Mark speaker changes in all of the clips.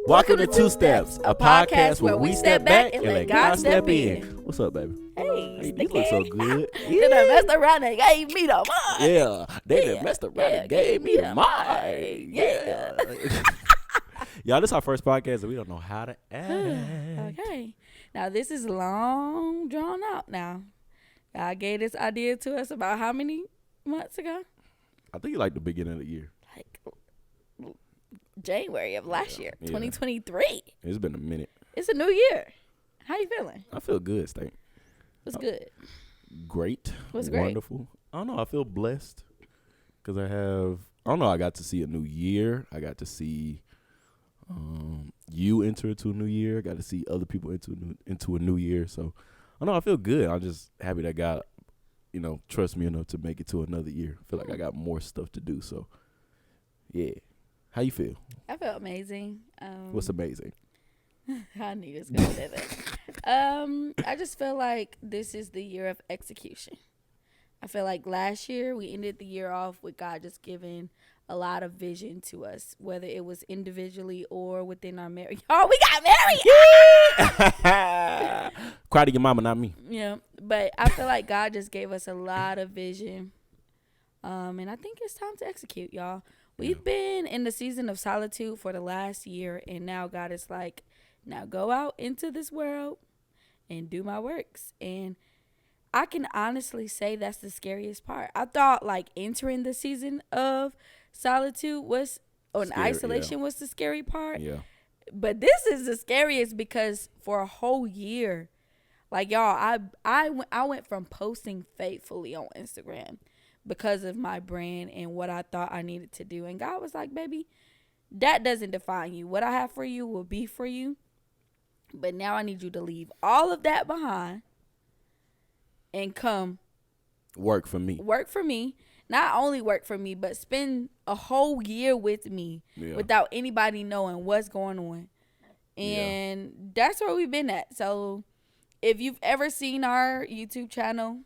Speaker 1: Welcome to Two Steps, a podcast where we step back and let God step in. What's up, baby?
Speaker 2: Hey,
Speaker 1: You look so good.
Speaker 2: They done messed around and gave me the mic.
Speaker 1: Yeah, they done messed around and gave me the mic. Yeah. Y'all, this is our first podcast and we don't know how to act.
Speaker 2: Okay. Now, this is long drawn out now. God gave this idea to us about how many months ago?
Speaker 1: I think like the beginning of the year.
Speaker 2: Like January of last year, 2023.
Speaker 1: It's been a minute.
Speaker 2: It's a new year. How you feeling?
Speaker 1: I feel good, Stank.
Speaker 2: What's good?
Speaker 1: Great.
Speaker 2: What's great?
Speaker 1: Wonderful. I don't know. I feel blessed because I got to see a new year. I got to see you enter into a new year. I got to see other people into a new year. So I know I feel good. I'm just happy that God, trust me enough to make it to another year. I feel like I got more stuff to do. So yeah. How you feel?
Speaker 2: I feel amazing.
Speaker 1: What's amazing?
Speaker 2: I knew this gonna say that. I just feel like this is the year of execution. I feel like last year we ended the year off with God just giving a lot of vision to us, whether it was individually or within our marriage. Oh, we got married!
Speaker 1: Cry to your mama, not me.
Speaker 2: Yeah, but I feel like God just gave us a lot of vision. And I think it's time to execute, y'all. We've been in the season of solitude for the last year, and now God is like, now go out into this world and do my works. And I can honestly say that's the scariest part. I thought like entering the season of solitude was, isolation was the scary part.
Speaker 1: Yeah.
Speaker 2: But this is the scariest because for a whole year, like y'all, I went from posting faithfully on Instagram because of my brand and what I thought I needed to do. And God was like, baby, that doesn't define you. What I have for you will be for you. But now I need you to leave all of that behind and come
Speaker 1: work for me.
Speaker 2: Work for me. Not only work for me, but spend a whole year with me without anybody knowing what's going on. And that's where we've been at. So if you've ever seen our YouTube channel,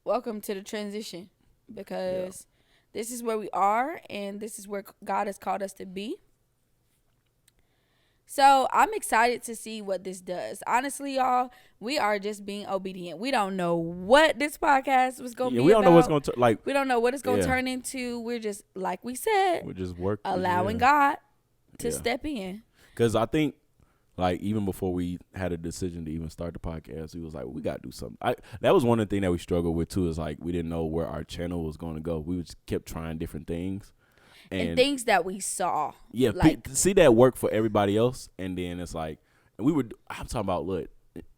Speaker 2: welcome to the transition, because this is where we are and this is where God has called us to be. So I'm excited to see what this does. Honestly, y'all, we are just being obedient. We don't know what this podcast was going to be
Speaker 1: we don't
Speaker 2: about.
Speaker 1: know what's going to
Speaker 2: we don't know what it's going to turn into. We're just, like we said,
Speaker 1: we're just
Speaker 2: allowing God to step in.
Speaker 1: Because I think, like, even before we had a decision to even start the podcast, we was like, we got to do something. That was one of the things that we struggled with, too, is, like, we didn't know where our channel was going to go. We just kept trying different things.
Speaker 2: And things that we saw.
Speaker 1: Yeah, like, see that work for everybody else. And then it's like, I'm talking about, look,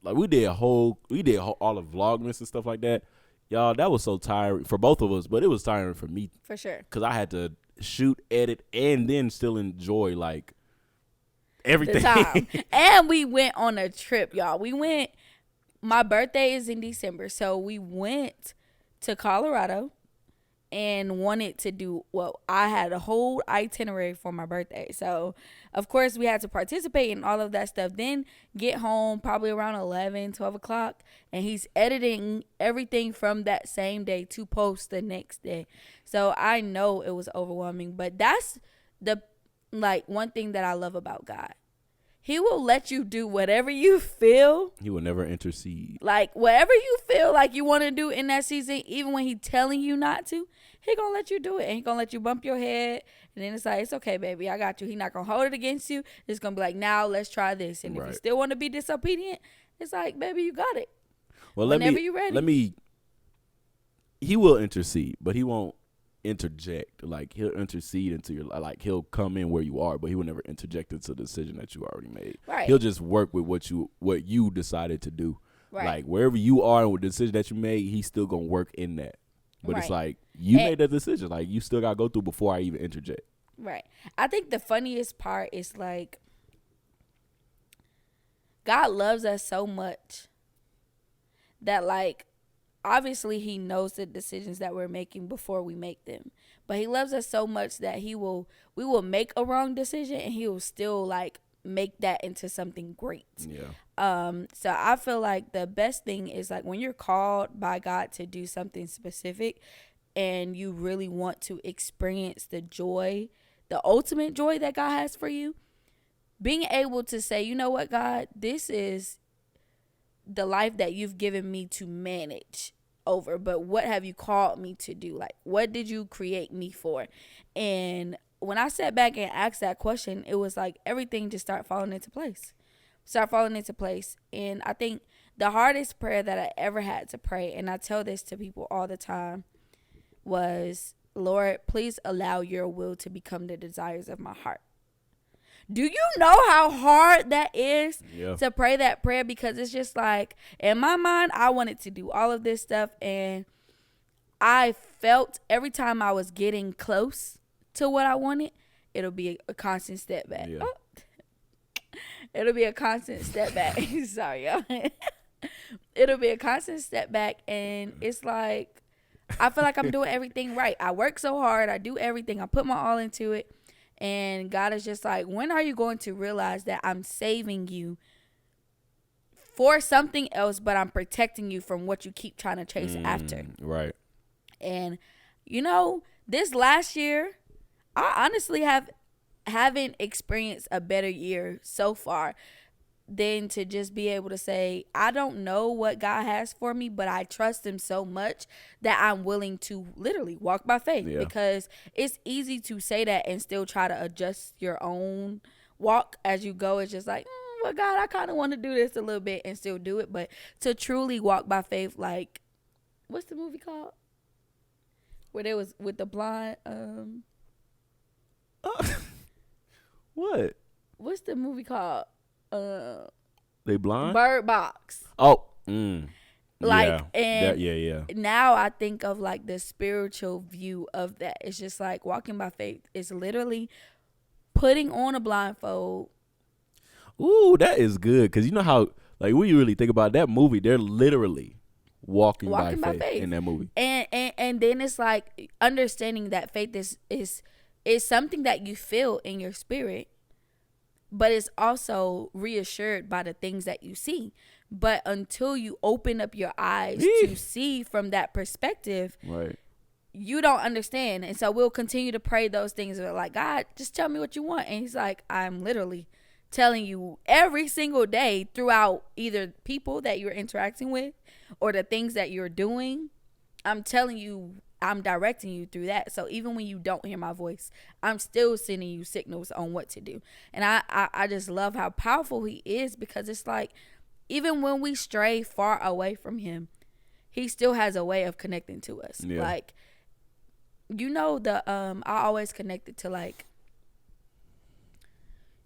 Speaker 1: like, we did all of Vlogmas and stuff like that. Y'all, that was so tiring for both of us, but it was tiring for me.
Speaker 2: For sure.
Speaker 1: Because I had to shoot, edit, and then still enjoy, like, everything.
Speaker 2: The time. And we went on a trip, y'all. My birthday is in December, so we went to Colorado and wanted to do, I had a whole itinerary for my birthday. So, of course, we had to participate in all of that stuff. Then get home probably around 11, 12 o'clock, and he's editing everything from that same day to post the next day. So, I know it was overwhelming, but that's one thing that I love about God. He will let you do whatever you feel.
Speaker 1: He will never intercede.
Speaker 2: Like, whatever you feel like you want to do in that season, even when he's telling you not to, he going to let you do it. And he going to let you bump your head. And then it's like, it's okay, baby. I got you. He not going to hold it against you. It's going to be like, now let's try this. And if you still want to be disobedient, it's like, baby, you got it.
Speaker 1: Well,
Speaker 2: whenever you're ready.
Speaker 1: He will intercede, but he won't interject. Like, he'll intercede into your, like, he'll come in where you are, but he will never interject into the decision that you already made.
Speaker 2: Right.
Speaker 1: He'll just work with what you decided to do.
Speaker 2: Right.
Speaker 1: Like, wherever you are and with the decision that you made, he's still gonna work in that. But it's like, you made that decision. Like, you still gotta go through before I even interject.
Speaker 2: Right. I think the funniest part is, like, God loves us so much that, like, obviously he knows the decisions that we're making before we make them. But he loves us so much that we will make a wrong decision and he will still, like, make that into something great.
Speaker 1: Yeah.
Speaker 2: So I feel like the best thing is, like, when you're called by God to do something specific and you really want to experience the joy, the ultimate joy that God has for you, being able to say, you know what, God, this is the life that you've given me to manage over, but what have you called me to do? Like, what did you create me for? And when I sat back and asked that question, it was like everything just started falling into place. And I think the hardest prayer that I ever had to pray, and I tell this to people all the time, was, Lord, please allow your will to become the desires of my heart. Do you know how hard that is to pray that prayer? Because it's just like, in my mind, I wanted to do all of this stuff, and I felt every time I was getting close to what I wanted, it'll be a constant step back.
Speaker 1: Yeah.
Speaker 2: Oh. It'll be a constant step back. Sorry, y'all. It'll be a constant step back, and it's like, I feel like I'm doing everything right. I work so hard. I do everything. I put my all into it. And God is just like, when are you going to realize that I'm saving you for something else, but I'm protecting you from what you keep trying to chase after?
Speaker 1: Right.
Speaker 2: And, you know, this last year, I honestly haven't experienced a better year so far than to just be able to say, I don't know what God has for me, but I trust him so much that I'm willing to literally walk by faith. Because it's easy to say that and still try to adjust your own walk as you go. It's just like, well, God, I kind of want to do this a little bit and still do it. But to truly walk by faith, like, what's the movie called? Where they was with the blind,
Speaker 1: what?
Speaker 2: What's the movie called?
Speaker 1: They blind?
Speaker 2: Bird Box.
Speaker 1: Oh,
Speaker 2: like, and
Speaker 1: yeah.
Speaker 2: Now I think of like the spiritual view of that. It's just like walking by faith. It's literally putting on a blindfold.
Speaker 1: Ooh, that is good, because you know how, like, when you really think about that movie, they're literally walking by faith in that movie.
Speaker 2: And then it's like understanding that faith is something that you feel in your spirit, but it's also reassured by the things that you see. But until you open up your eyes to see from that perspective,
Speaker 1: right,
Speaker 2: you don't understand. And so we'll continue to pray those things. We're like, God, just tell me what you want. And he's like, I'm literally telling you every single day throughout either people that you're interacting with or the things that you're doing. I'm telling you, I'm directing you through that. So even when you don't hear my voice, I'm still sending you signals on what to do. And I just love how powerful he is, because it's like, even when we stray far away from him, he still has a way of connecting to us.
Speaker 1: Yeah.
Speaker 2: Like, you know, I always connect it to, like,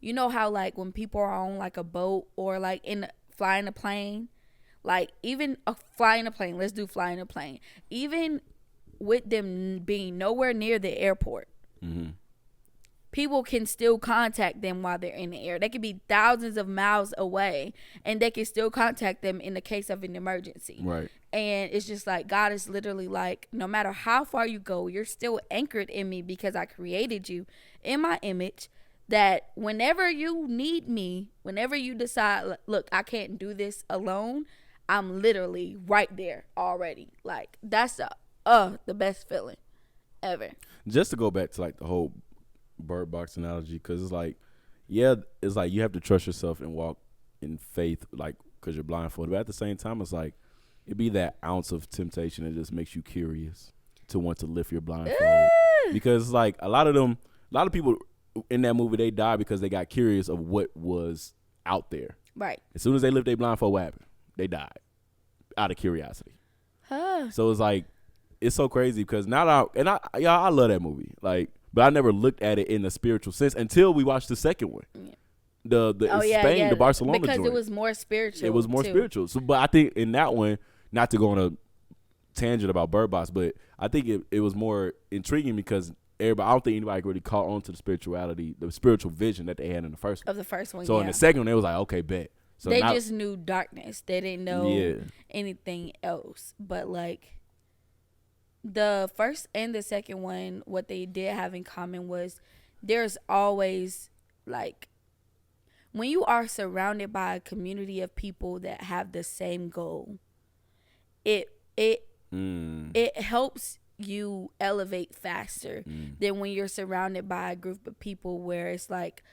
Speaker 2: you know how, like, when people are on like a boat or like flying a plane, like, even flying a plane, let's do flying a plane, even with them being nowhere near the airport, people can still contact them while they're in the air. They could be thousands of miles away and they can still contact them in the case of an emergency.
Speaker 1: Right.
Speaker 2: And it's just like, God is literally like, no matter how far you go, you're still anchored in me, because I created you in my image, that whenever you need me, whenever you decide, look, I can't do this alone, I'm literally right there already. Like, that's the best feeling ever.
Speaker 1: Just to go back to like the whole bird box analogy, because it's like, it's like you have to trust yourself and walk in faith, like, because you're blindfolded. But at the same time, it's like, it'd be that ounce of temptation that just makes you curious to want to lift your blindfold. Because like a lot of people in that movie, they die because they got curious of what was out there. Right. As soon as they lift their blindfold, what happened? They died out of curiosity. So it's like, it's so crazy, because now I love that movie. Like, but I never looked at it in a spiritual sense until we watched the second one. Yeah. Spain, the Barcelona
Speaker 2: because
Speaker 1: joint.
Speaker 2: It was more spiritual.
Speaker 1: It was more spiritual. So, but I think in that one, not to go on a tangent about Bird Box, but I think it was more intriguing because I don't think anybody really caught on to the spirituality, the spiritual vision that they had in the first one.
Speaker 2: Of the first one,
Speaker 1: So in the second one, they was like, okay, bet. So
Speaker 2: they just knew darkness. They didn't know
Speaker 1: Yeah.
Speaker 2: anything else. But like the first and the second one, what they did have in common was there's always, like, when you are surrounded by a community of people that have the same goal, it helps you elevate faster than when you're surrounded by a group of people where it's like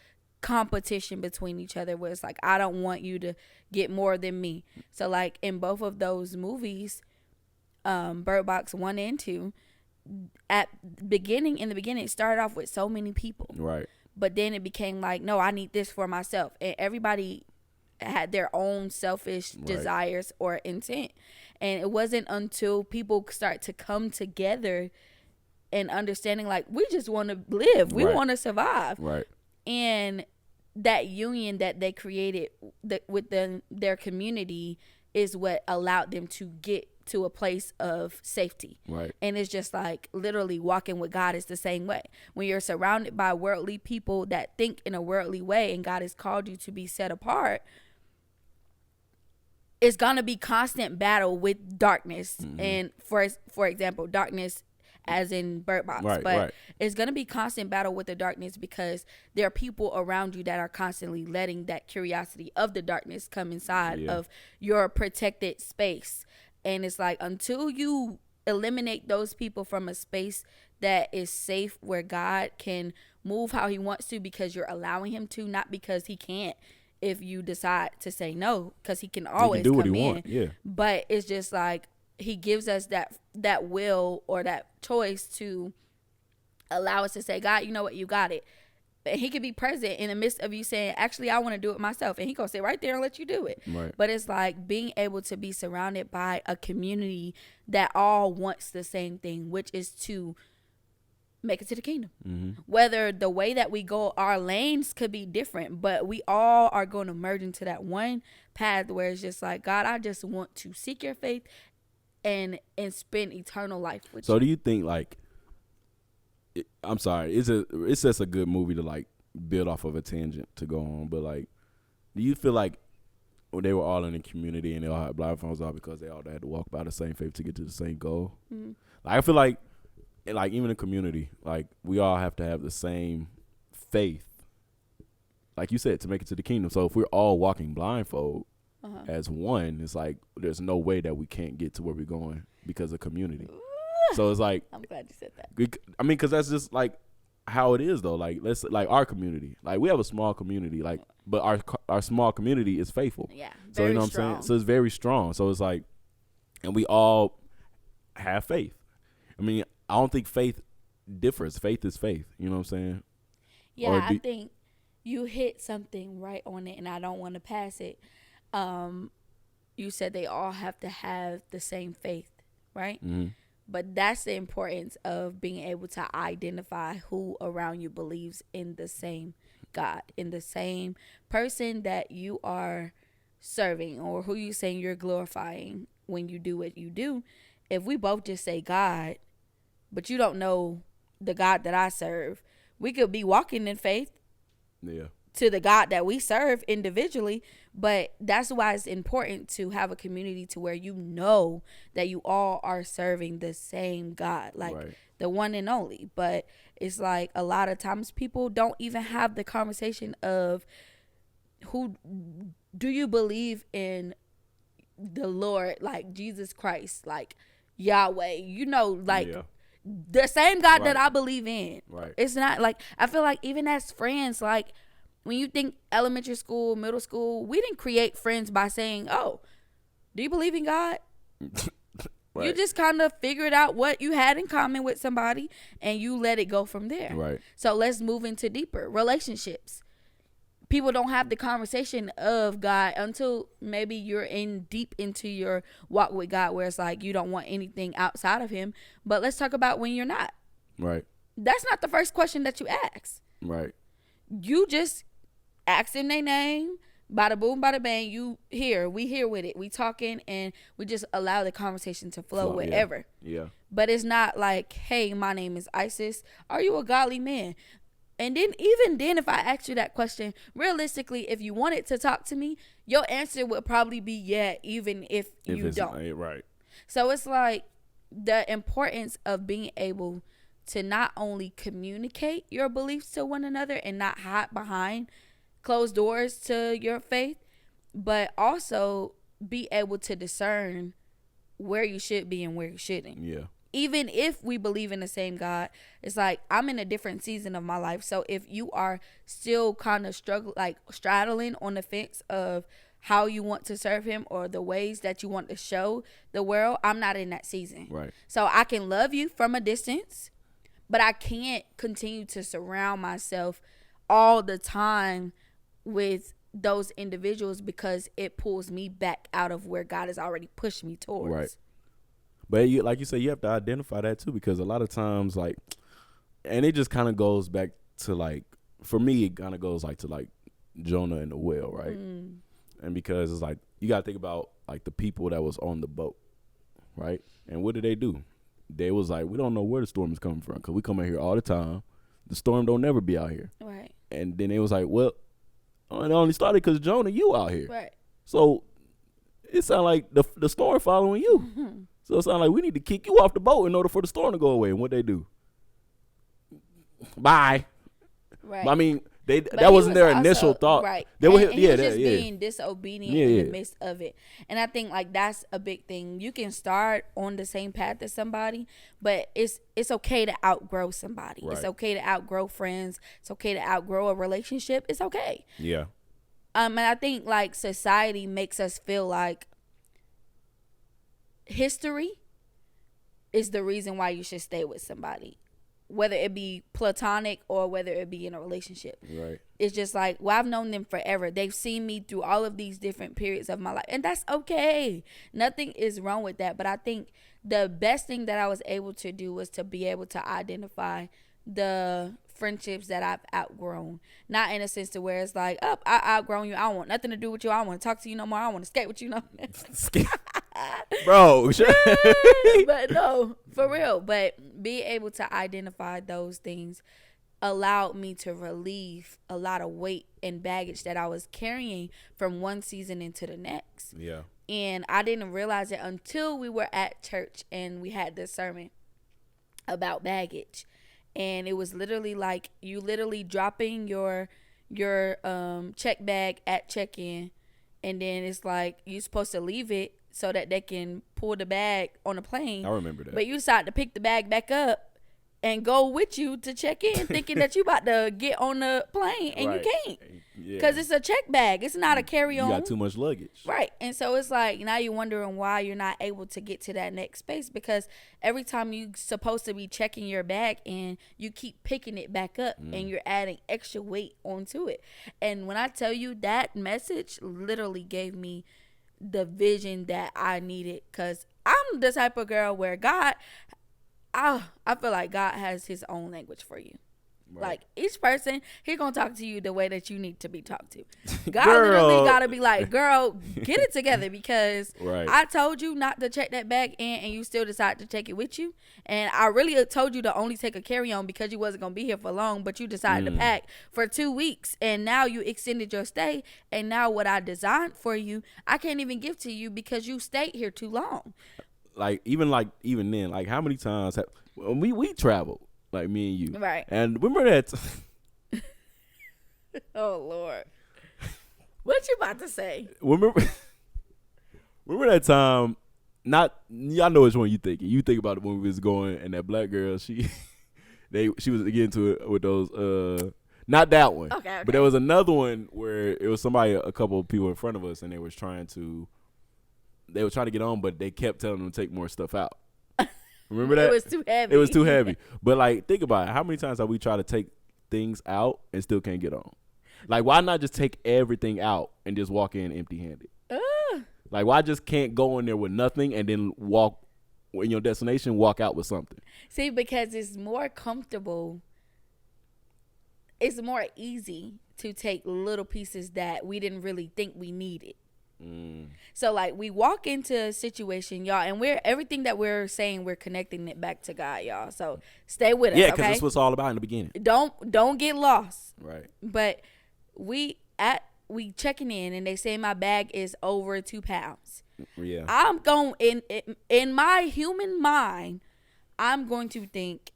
Speaker 2: competition between each other where it's like, I don't want you to get more than me. So like in both of those movies, Bird Box 1 and 2, in the beginning it started off with so many people.
Speaker 1: Right.
Speaker 2: But then it became like, no, I need this for myself. And everybody had their own selfish desires or intent. And it wasn't until people start to come together and understanding like, we just want to live. We want to survive.
Speaker 1: Right.
Speaker 2: And that union that they created within their community is what allowed them to get to a place of safety.
Speaker 1: Right.
Speaker 2: And it's just like literally walking with God is the same way. When you're surrounded by worldly people that think in a worldly way and God has called you to be set apart, it's going to be constant battle with darkness. Mm-hmm. And for example, darkness as in Bird Box. But it's going to be constant battle with the darkness because there are people around you that are constantly letting that curiosity of the darkness come inside of your protected space. And it's like, until you eliminate those people from a space that is safe where God can move how he wants to because you're allowing him to, not because he can't if you decide to say no, because he can always do what he wants. Yeah. But it's just like he gives us that will or that choice to allow us to say, God, you know what, you got it. But he could be present in the midst of you saying, actually, I want to do it myself. And he gonna sit right there and let you do it.
Speaker 1: Right.
Speaker 2: But it's like being able to be surrounded by a community that all wants the same thing, which is to make it to the kingdom. Mm-hmm. Whether the way that we go, our lanes could be different, but we all are going to merge into that one path where it's just like, God, I just want to seek your faith and spend eternal life with you.
Speaker 1: So do you think like, I'm sorry, it's just a good movie to like build off of a tangent to go on, but like, do you feel like when they were all in the community and they all had blindfolds on because they all had to walk by the same faith to get to the same goal? Mm-hmm. Like, I feel like even in community, like we all have to have the same faith, like you said, to make it to the kingdom. So if we're all walking blindfold as one, it's like there's no way that we can't get to where we're going because of community. So it's like,
Speaker 2: I'm glad you said that.
Speaker 1: I mean, because that's just like how it is, though. Like, let's like our community. Like, we have a small community, like, but our small community is faithful.
Speaker 2: Yeah.
Speaker 1: So you know what I'm saying. So it's very strong. So it's like, and we all have faith. I mean, I don't think faith differs. Faith is faith. You know what I'm saying?
Speaker 2: Yeah, I think you hit something right on it, and I don't want to pass it. You said they all have to have the same faith, right? Mm-hmm. But that's the importance of being able to identify who around you believes in the same God, in the same person that you are serving, or who you saying you're glorifying when you do what you do. If we both just say God, but you don't know the God that I serve, we could be walking in faith to the God that we serve individually. But that's why it's important to have a community to where you know that you all are serving the same God, like the one and only. But it's like a lot of times people don't even have the conversation of, who do you believe in, the Lord, like Jesus Christ, like Yahweh, you know, like the same God that I believe in.
Speaker 1: Right.
Speaker 2: It's not like, I feel like even as friends, like when you think elementary school, middle school, we didn't create friends by saying, oh, do you believe in God? You just kind of figured out what you had in common with somebody and you let it go from there.
Speaker 1: Right.
Speaker 2: So let's move into deeper relationships. People don't have the conversation of God until maybe you're deep into your walk with God, where it's like you don't want anything outside of him. But let's talk about when you're not.
Speaker 1: Right.
Speaker 2: That's not the first question that you ask.
Speaker 1: Right.
Speaker 2: You just ask them their name, bada boom, bada bang, we here with it. We talking and we just allow the conversation to flow wherever.
Speaker 1: Yeah.
Speaker 2: But it's not like, hey, my name is Isis. Are you a godly man? And then even then, if I ask you that question, realistically, if you wanted to talk to me, your answer would probably be yeah, even if you don't.
Speaker 1: Right.
Speaker 2: So it's like the importance of being able to not only communicate your beliefs to one another and not hide behind closed doors to your faith, but also be able to discern where you should be and where you shouldn't.
Speaker 1: Yeah.
Speaker 2: even if we believe in the same God, it's like I'm in a different season of my life. So if you are still kind of straddling on the fence of how you want to serve him or the ways that you want to show the world, I'm not in that season.
Speaker 1: Right.
Speaker 2: So I can love you from a distance, but I can't continue to surround myself all the time with those individuals because it pulls me back out of where God has already pushed me towards.
Speaker 1: Right. But you, like you said, you have to identify that too, because a lot of times, like, and it just kind of goes back to, like, for me, it kind of goes like to like Jonah and the whale, right? And because it's like you got to think about like the people that was on the boat, right? And what did they do? They was like, we don't know where the storm is coming from because we come out here all the time. The storm don't never be out here,
Speaker 2: right?
Speaker 1: And then they was like, well, it only started because Jonah, you out here,
Speaker 2: right?
Speaker 1: So it sounded like the storm following you. So it sounded like we need to kick you off the boat in order for the storm to go away. And what they do? Bye.
Speaker 2: Right.
Speaker 1: I mean, that wasn't their initial thought.
Speaker 2: Right.
Speaker 1: They were,
Speaker 2: he was just being disobedient in the midst of it. And I think like that's a big thing. You can start on the same path as somebody, but it's okay to outgrow somebody. Right. It's okay to outgrow friends. It's okay to outgrow a relationship. It's okay.
Speaker 1: Yeah.
Speaker 2: And I think like society makes us feel like history is the reason why you should stay with somebody, whether it be platonic or whether it be in a relationship.
Speaker 1: Right.
Speaker 2: It's just like, well, I've known them forever. They've seen me through all of these different periods of my life, and that's okay. Nothing is wrong with that. But I think the best thing that I was able to do was to be able to identify the friendships that I've outgrown. Not in a sense to where it's like, oh, I outgrown you. I don't want nothing to do with you. I don't want to talk to you no more. I don't want to skate with you no more.
Speaker 1: Bro.
Speaker 2: But no, for real. But be able to identify those things allowed me to relieve a lot of weight and baggage that I was carrying from one season into the next.
Speaker 1: Yeah.
Speaker 2: And I didn't realize it until we were at church and we had this sermon about baggage. And it was literally like you literally dropping your check bag at check-in, and then it's like you're supposed to leave it so that they can pull the bag on the plane.
Speaker 1: I remember that.
Speaker 2: But you decide to pick the bag back up and go with you to check in, thinking that you about to get on the plane, and you can't. Because it's a check bag. It's not a carry-on.
Speaker 1: You got too much luggage.
Speaker 2: Right. And so it's like now you're wondering why you're not able to get to that next space, because every time you're supposed to be checking your bag and you keep picking it back up and you're adding extra weight onto it. And when I tell you, that message literally gave me the vision that I needed, because I'm the type of girl where I feel like God has his own language for you. Right. Like each person, he gonna talk to you the way that you need to be talked to. God literally gotta be like, girl, get it together, because I told you not to check that bag in and you still decide to take it with you. And I really told you to only take a carry-on because you wasn't gonna be here for long, but you decided to pack for 2 weeks, and now you extended your stay, and now what I designed for you, I can't even give to you because you stayed here too long.
Speaker 1: Even then, like how many times we traveled, like me and you,
Speaker 2: right?
Speaker 1: And remember that.
Speaker 2: Oh Lord, what you about to say?
Speaker 1: Remember that time? Y'all know which one you thinking. You think about it when we was going, and that black girl, she was getting to it with those. Not that one, okay. But there was another one where it was a couple of people in front of us, and they were trying to get on, but they kept telling them to take more stuff out. Remember that?
Speaker 2: It was too heavy.
Speaker 1: It was too heavy. But like, think about it. How many times have we tried to take things out and still can't get on? Like, why not just take everything out and just walk in empty-handed? Like, why just can't go in there with nothing and then walk in your destination, walk out with something? See,
Speaker 2: because it's more comfortable. It's more easy to take little pieces that we didn't really think we needed. So like we walk into a situation, y'all, and everything that we're saying, we're connecting it back to God, y'all. So stay with us.
Speaker 1: Yeah, because that's what it's all about in the beginning.
Speaker 2: Don't get lost.
Speaker 1: Right.
Speaker 2: But we checking in, and they say my bag is over 2 pounds.
Speaker 1: Yeah.
Speaker 2: I'm going in my human mind, I'm going to think,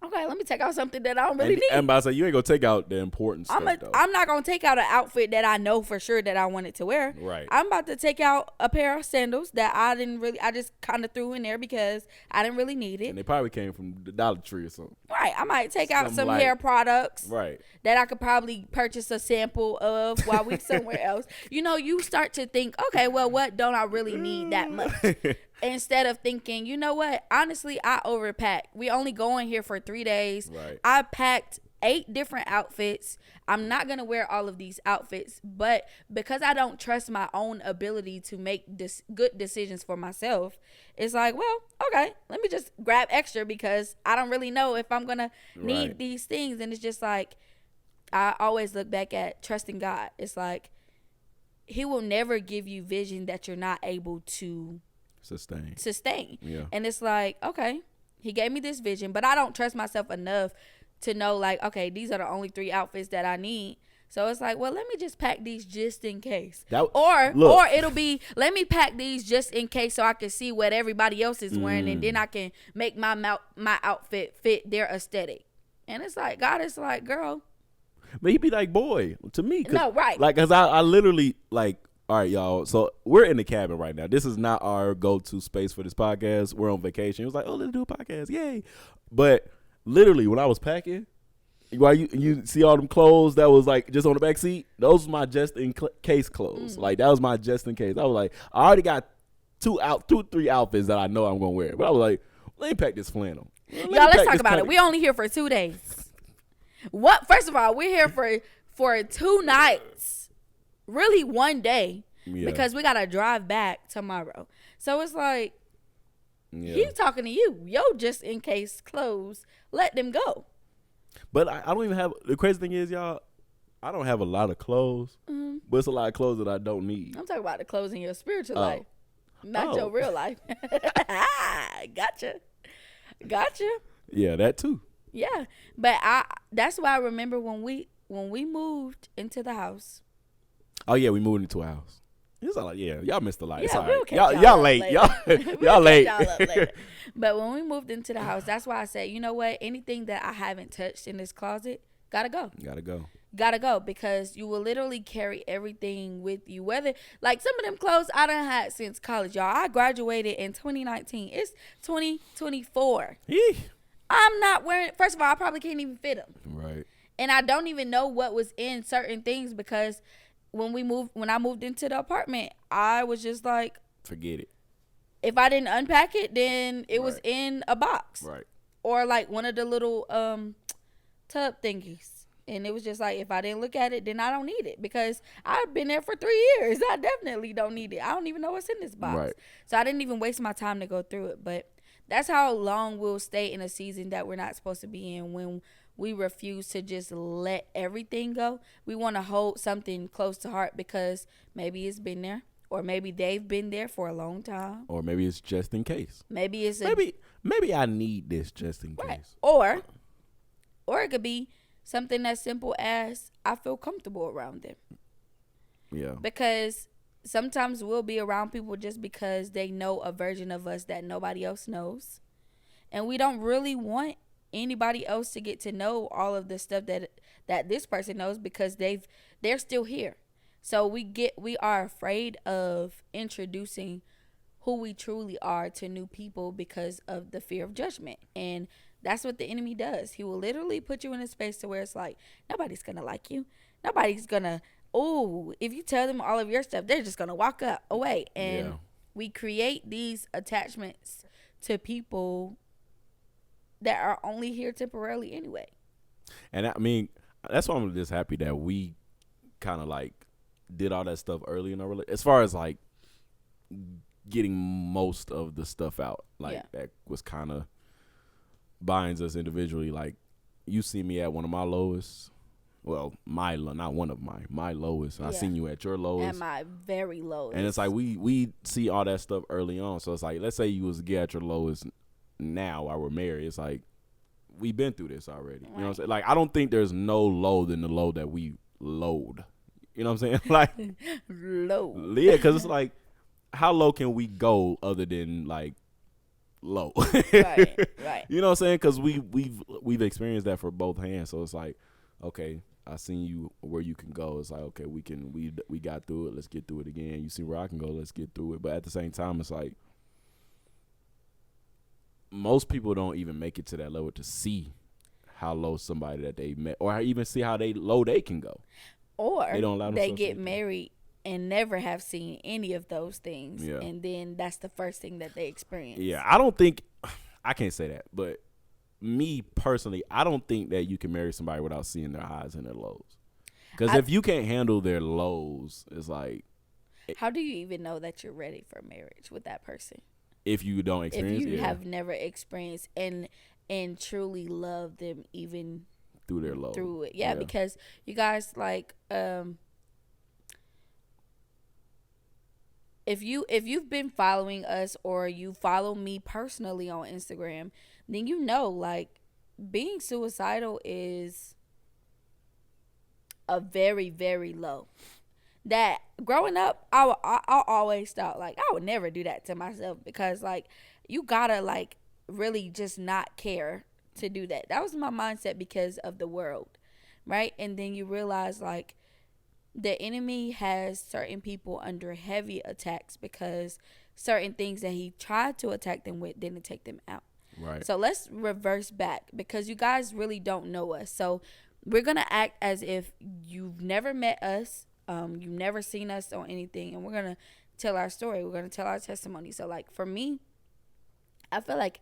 Speaker 2: Okay, let me take out something that I don't really need.
Speaker 1: And I say you ain't gonna take out the important stuff though.
Speaker 2: I'm not gonna take out an outfit that I know for sure that I wanted to wear.
Speaker 1: Right.
Speaker 2: I'm about to take out a pair of sandals that I just kind of threw in there because I didn't really need it.
Speaker 1: And they probably came from the Dollar Tree or something.
Speaker 2: Right. I might take out some
Speaker 1: like,
Speaker 2: hair products.
Speaker 1: Right.
Speaker 2: That I could probably purchase a sample of while we somewhere else. You know, you start to think, okay, well, what don't I really need that much? Instead of thinking, you know what? Honestly, I overpacked. We only going here for 3 days.
Speaker 1: Right.
Speaker 2: I packed 8 different outfits. I'm not going to wear all of these outfits, but because I don't trust my own ability to make good decisions for myself, it's like, well, okay, let me just grab extra because I don't really know if I'm going to need these things. And it's just like, I always look back at trusting God. It's like, he will never give you vision that you're not able to sustain.
Speaker 1: Yeah.
Speaker 2: And it's like, okay, he gave me this vision, but I don't trust myself enough to know, like, okay, these are the only 3 outfits that I need. So it's like, well, let me just pack these just in case. Or it'll be, let me pack these just in case so I can see what everybody else is wearing, and then I can make my outfit fit their aesthetic. And it's like, God is like, girl.
Speaker 1: But he be like, boy, to me.
Speaker 2: No, right.
Speaker 1: Like, because I literally, like, all right, y'all. So we're in the cabin right now. This is not our go-to space for this podcast. We're on vacation. It was like, oh, let's do a podcast. Yay. But literally, when I was packing, while you see all them clothes that was like just on the back seat, those were my just in case clothes. Like, that was my just in case. I was like, I already got 3 outfits that I know I'm going to wear. But I was like, let me pack this flannel.
Speaker 2: Y'all, let's talk about it. We only here for 2 days. What? First of all, we're here for 2 nights, really 1 day, because we gotta drive back tomorrow. So it's like, he's talking to you. Yo, just in case clothes, let them go.
Speaker 1: But I don't even have. The crazy thing is, y'all, I don't have a lot of clothes, but it's a lot of clothes that I don't need.
Speaker 2: I'm talking about the clothes in your spiritual life, not your real life. Gotcha.
Speaker 1: Yeah, that too.
Speaker 2: Yeah, but that's why I remember when we moved into the house.
Speaker 1: Oh yeah, we moved into a house. It's all like, yeah, y'all missed a lot. It's all
Speaker 2: we'll
Speaker 1: right. Y'all late. Y'all late.
Speaker 2: Y'all up later. But when we moved into the house, that's why I said, you know what? Anything that I haven't touched in this closet, gotta go. Gotta go, because you will literally carry everything with you. Whether, like, some of them clothes I done had since college, y'all. I graduated in 2019. It's 2024. I'm not wearing. First of all, I probably can't even fit them.
Speaker 1: Right.
Speaker 2: And I don't even know what was in certain things, because when I moved into the apartment, I was just like,
Speaker 1: forget it.
Speaker 2: If I didn't unpack it, then it was in a box.
Speaker 1: Right.
Speaker 2: Or like one of the little tub thingies. And it was just like, if I didn't look at it, then I don't need it, because I've been there for 3 years. I definitely don't need it. I don't even know what's in this box. Right. So I didn't even waste my time to go through it. But that's how long we'll stay in a season that we're not supposed to be in, when we refuse to just let everything go. We want to hold something close to heart because maybe it's been there, or maybe they've been there for a long time.
Speaker 1: Or maybe it's just in case.
Speaker 2: Maybe it's
Speaker 1: maybe I need this just in case.
Speaker 2: Or it could be something as simple as, I feel comfortable around them.
Speaker 1: Yeah.
Speaker 2: Because sometimes we'll be around people just because they know a version of us that nobody else knows. And we don't really want anybody else to get to know all of the stuff that this person knows, because they're still here. So we are afraid of introducing who we truly are to new people because of the fear of judgment. And that's what the enemy does. He will literally put you in a space to where it's like, nobody's going to like you. Nobody's going to, if you tell them all of your stuff, they're just going to walk away. And we create these attachments to people that are only here temporarily anyway.
Speaker 1: And I mean, that's why I'm just happy that we kind of like did all that stuff early in our relationship, as far as like getting most of the stuff out. Like that was kind of binds us individually. Like, you see me at one of my lowest. Well, my lowest. And I seen you at your lowest.
Speaker 2: At my very lowest.
Speaker 1: And it's like we see all that stuff early on. So it's like, let's say you was at your lowest now while we're married. It's like, we've been through this already. You know what I'm saying? Like, I don't think there's no low than the low that we load. You know what I'm saying? Like,
Speaker 2: low.
Speaker 1: Yeah, because it's like, how low can we go other than like low.
Speaker 2: Right. Right.
Speaker 1: You know what I'm saying? Because we've experienced that for both hands. So it's like, okay, I seen you where you can go. It's like, okay, we got through it. Let's get through it again. You see where I can go. Let's get through it. But at the same time, it's like most people don't even make it to that level to see how low somebody that they met, or even see how low they can go.
Speaker 2: Or
Speaker 1: they don't allow
Speaker 2: they
Speaker 1: themselves
Speaker 2: get
Speaker 1: to
Speaker 2: married and never have seen any of those things,
Speaker 1: Yeah.
Speaker 2: and then that's the first thing that they experience.
Speaker 1: Yeah, I don't think I can't say that, but me personally, I don't think that you can marry somebody without seeing their highs and their lows. Because if you can't handle their lows, it's like,
Speaker 2: how do you even know that you're ready for marriage with that person?
Speaker 1: If you don't experience,
Speaker 2: if you have never experienced and truly love them even
Speaker 1: through their lows,
Speaker 2: through it. Yeah, because you guys, like, if you've been following us or you follow me personally on Instagram, then you know, like, being suicidal is a very, very low. That growing up, I always thought, like, I would never do that to myself, because, like, you gotta, like, really just not care to do that. That was my mindset because of the world, right? And then you realize, like, the enemy has certain people under heavy attacks because certain things that he tried to attack them with didn't take them out.
Speaker 1: Right.
Speaker 2: So let's reverse back, because you guys really don't know us. So we're gonna act as if you've never met us. You've never seen us on anything, and we're gonna tell our story. We're gonna tell our testimony. So, like, for me, I feel like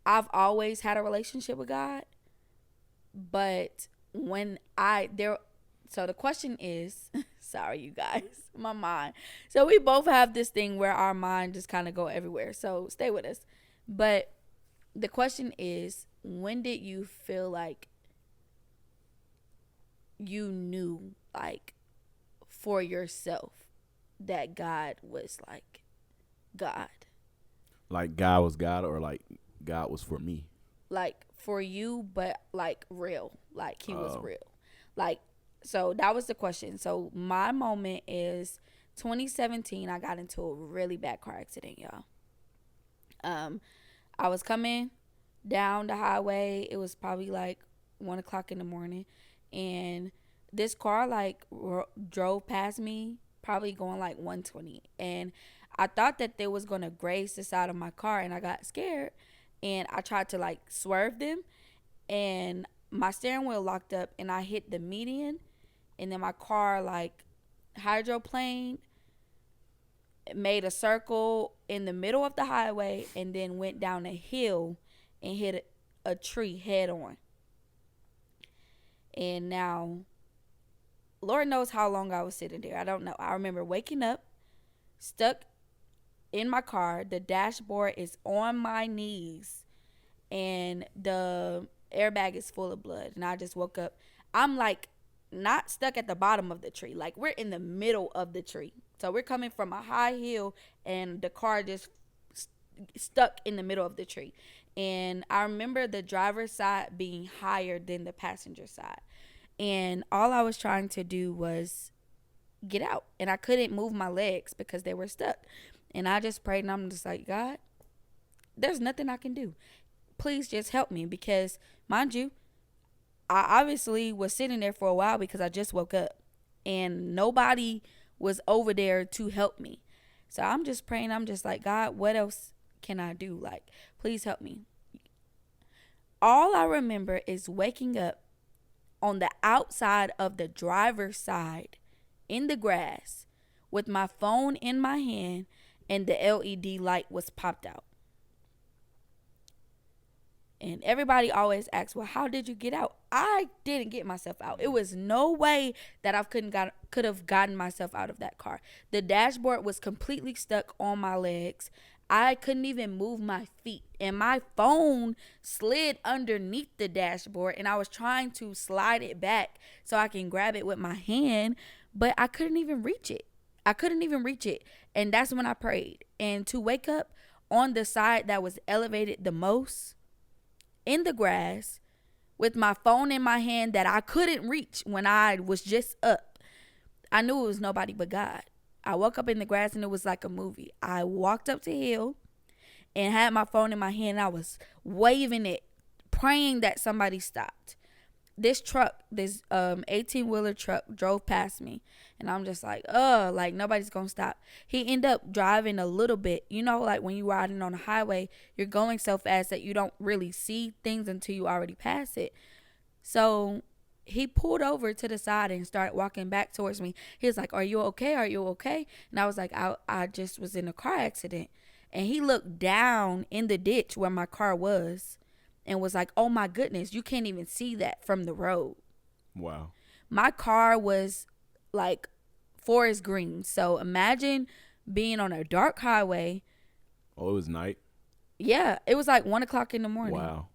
Speaker 2: I've always had a relationship with God, but so the question is, sorry, you guys, my mind. So we both have this thing where our mind just kind of go everywhere. So stay with us. But the question is, when did you feel like you knew, like, for yourself that God was, like, God? Like
Speaker 1: God was God, or like God was for me?
Speaker 2: Like, for you, but, like, real. Like, he was real. Like, so that was the question. So my moment is 2017. I got into a really bad car accident, y'all. I was coming down the highway. It was probably like 1:00 in the morning, and this car, like, drove past me, probably going like 120, and I thought that they was gonna graze the side of my car, and I got scared, and I tried to, like, swerve them, and my steering wheel locked up, and I hit the median, and then my car, like, hydroplaned, made a circle in the middle of the highway, and then went down a hill and hit a tree head on. And now, Lord knows how long I was sitting there. I don't know. I remember waking up, stuck in my car. The dashboard is on my knees, and the airbag is full of blood. And I just woke up. I'm, like, not stuck at the bottom of the tree. Like, we're in the middle of the tree. So we're coming from a high hill, and the car just stuck in the middle of the tree. And I remember the driver's side being higher than the passenger side. And all I was trying to do was get out. And I couldn't move my legs because they were stuck. And I just prayed, and I'm just like, God, there's nothing I can do. Please just help me. Because, mind you, I obviously was sitting there for a while because I just woke up. And nobody was over there to help me. So I'm just praying. I'm just like, God, what else can I do? Like, please help me. All I remember is waking up on the outside of the driver's side in the grass with my phone in my hand, and the LED light was popped out. And everybody always asks, well, how did you get out? I didn't get myself out. It was no way that I could have gotten myself out of that car. The dashboard was completely stuck on my legs. I couldn't even move my feet. And my phone slid underneath the dashboard, and I was trying to slide it back so I can grab it with my hand, but I couldn't even reach it. And that's when I prayed. And to wake up on the side that was elevated the most, in the grass, with my phone in my hand that I couldn't reach when I was just up, I knew it was nobody but God. I woke up in the grass, and it was like a movie. I walked up the hill, and had my phone in my hand. I was waving it, praying that somebody stopped. This truck, this 18-wheeler truck drove past me, and I'm just like, like nobody's gonna stop. He ended up driving a little bit. You know, like when you're riding on a highway, you're going so fast that you don't really see things until you already pass it. So he pulled over to the side and started walking back towards me. He was like, "Are you okay? Are you okay?" And I was like, I just was in a car accident. And he looked down in the ditch where my car was and was like, "Oh my goodness, you can't even see that from the road."
Speaker 1: Wow.
Speaker 2: My car was like forest green. So imagine being on a dark highway.
Speaker 1: Oh, it was night?
Speaker 2: Yeah, it was like 1 o'clock in the morning.
Speaker 1: Wow.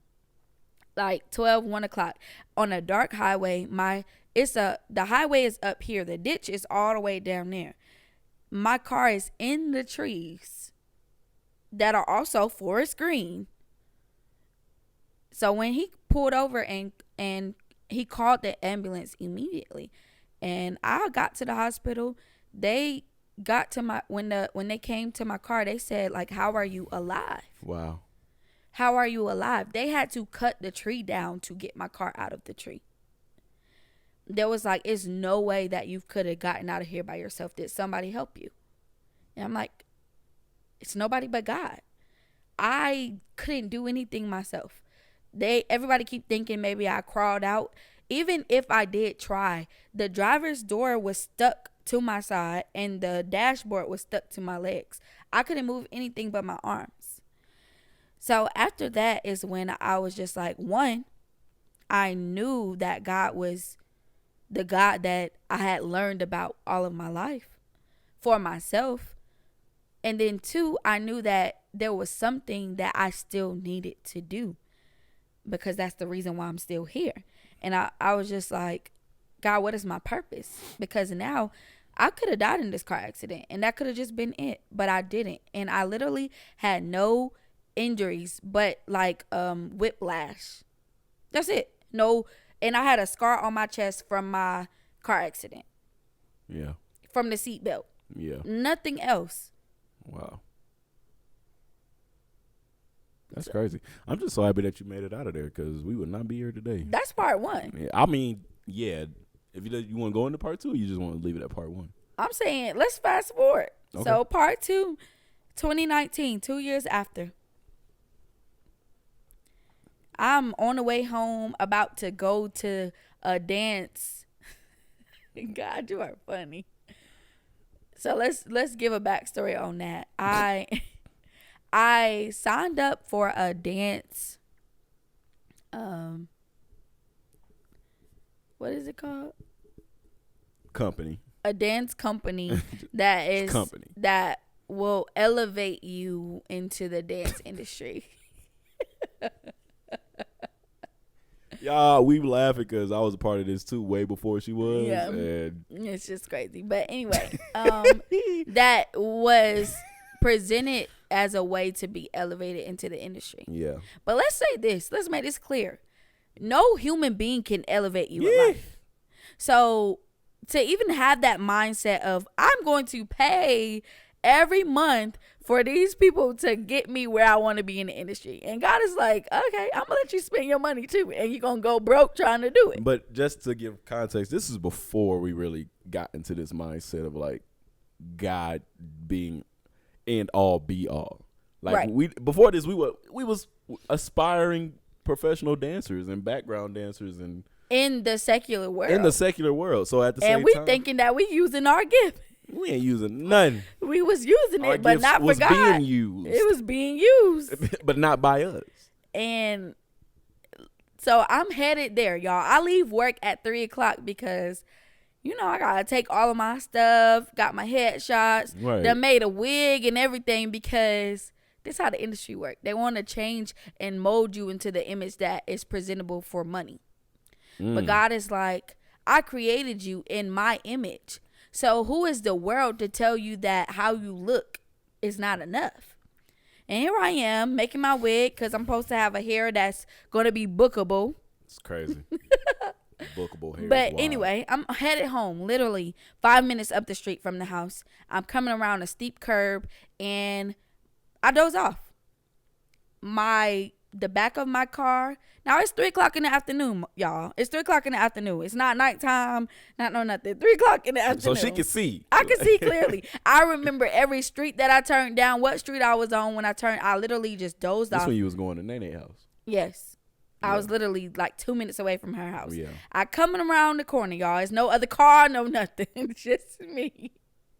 Speaker 2: Like 1 o'clock on a dark highway. The highway is up here. The ditch is all the way down there. My car is in the trees that are also forest green. So when he pulled over and he called the ambulance immediately, and I got to the hospital, they got to when they came to my car, they said like, "How are you alive?"
Speaker 1: Wow.
Speaker 2: How are you alive? They had to cut the tree down to get my car out of the tree. There was like, it's no way that you could have gotten out of here by yourself. Did somebody help you? And I'm like, it's nobody but God. I couldn't do anything myself. Everybody keep thinking maybe I crawled out. Even if I did try, the driver's door was stuck to my side and the dashboard was stuck to my legs. I couldn't move anything but my arms. So after that is when I was just like, one, I knew that God was the God that I had learned about all of my life for myself. And then two, I knew that there was something that I still needed to do, because that's the reason why I'm still here. And I was just like, God, what is my purpose? Because now I could have died in this car accident and that could have just been it, but I didn't. And I literally had no injuries but like whiplash. That's it. No. And I had a scar on my chest from my car accident.
Speaker 1: Yeah.
Speaker 2: From the seatbelt.
Speaker 1: Yeah.
Speaker 2: Nothing else.
Speaker 1: Wow. That's crazy. I'm just so happy that you made it out of there, because we would not be here today.
Speaker 2: That's part one.
Speaker 1: Yeah, I mean, yeah. If you want to go into part two, or you just want to leave it at part one?
Speaker 2: I'm saying let's fast forward.
Speaker 1: Okay.
Speaker 2: So part two, 2019, 2 years after. I'm on the way home, about to go to a dance. God, you are funny. So let's give a backstory on that. I signed up for a dance. What is it called?
Speaker 1: Company.
Speaker 2: A dance company that is
Speaker 1: company
Speaker 2: that will elevate you into the dance industry.
Speaker 1: Y'all, we laughing because I was a part of this too way before she was.
Speaker 2: Yeah,
Speaker 1: and
Speaker 2: it's just crazy. But anyway, that was presented as a way to be elevated into the industry.
Speaker 1: Yeah.
Speaker 2: But let's say this. Let's make this clear. No human being can elevate you in life. So to even have that mindset of, I'm going to pay every month for these people to get me where I want to be in the industry. And God is like, okay, I'm going to let you spend your money too. And you're going to go broke trying to do it.
Speaker 1: But just to give context, this is before we really got into this mindset of like God being end all be all. Like before this, we was aspiring professional dancers and background dancers and
Speaker 2: in the secular world.
Speaker 1: So at the same time,
Speaker 2: and we thinking that we using our gift.
Speaker 1: We ain't using none.
Speaker 2: We was using
Speaker 1: Our
Speaker 2: it, but not for God.
Speaker 1: being used.
Speaker 2: It was being used.
Speaker 1: But not by us.
Speaker 2: And so I'm headed there, y'all. I leave work at 3 o'clock because, you know, I got to take all of my stuff, got my headshots, they made a wig and everything, because this is how the industry works. They want to change and mold you into the image that is presentable for money. But God is like, I created you in my image. So who is the world to tell you that how you look is not enough? And here I am making my wig because I'm supposed to have a hair that's going to be bookable.
Speaker 1: It's crazy. Bookable hair.
Speaker 2: But anyway, I'm headed home, literally 5 minutes up the street from the house. I'm coming around a steep curb and I doze off. the back of my car. Now it's 3:00 in the afternoon, y'all. It's 3:00 in the afternoon. It's not nighttime, not no nothing. 3:00 in the afternoon.
Speaker 1: So she can see.
Speaker 2: I can see clearly. I remember every street that I turned down, what street I was on when I turned. I literally just dozed off.
Speaker 1: That's when you was going to NyKe house.
Speaker 2: Yes.
Speaker 1: Yeah.
Speaker 2: I was literally like 2 minutes away from her house.
Speaker 1: Yeah.
Speaker 2: I coming around the corner, y'all. It's no other car, no nothing. It's just me.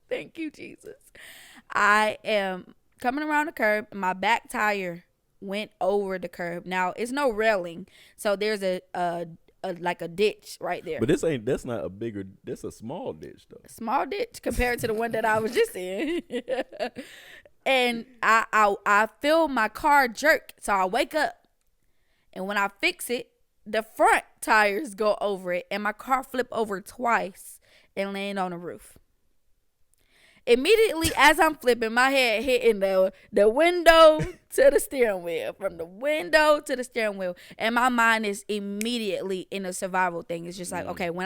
Speaker 2: Thank you, Jesus. I am coming around the curb. My back tire went over the curb. Now it's no railing, so there's a like a ditch right there.
Speaker 1: But that's not a bigger. That's a small ditch though.
Speaker 2: Small ditch compared to the one that I was just in. And I feel my car jerk, so I wake up, and when I fix it, the front tires go over it, and my car flip over twice and land on the roof. Immediately as I'm flipping, my head hitting the window to the steering wheel, from the window to the steering wheel, and my mind is immediately in a survival thing. It's just like, okay, when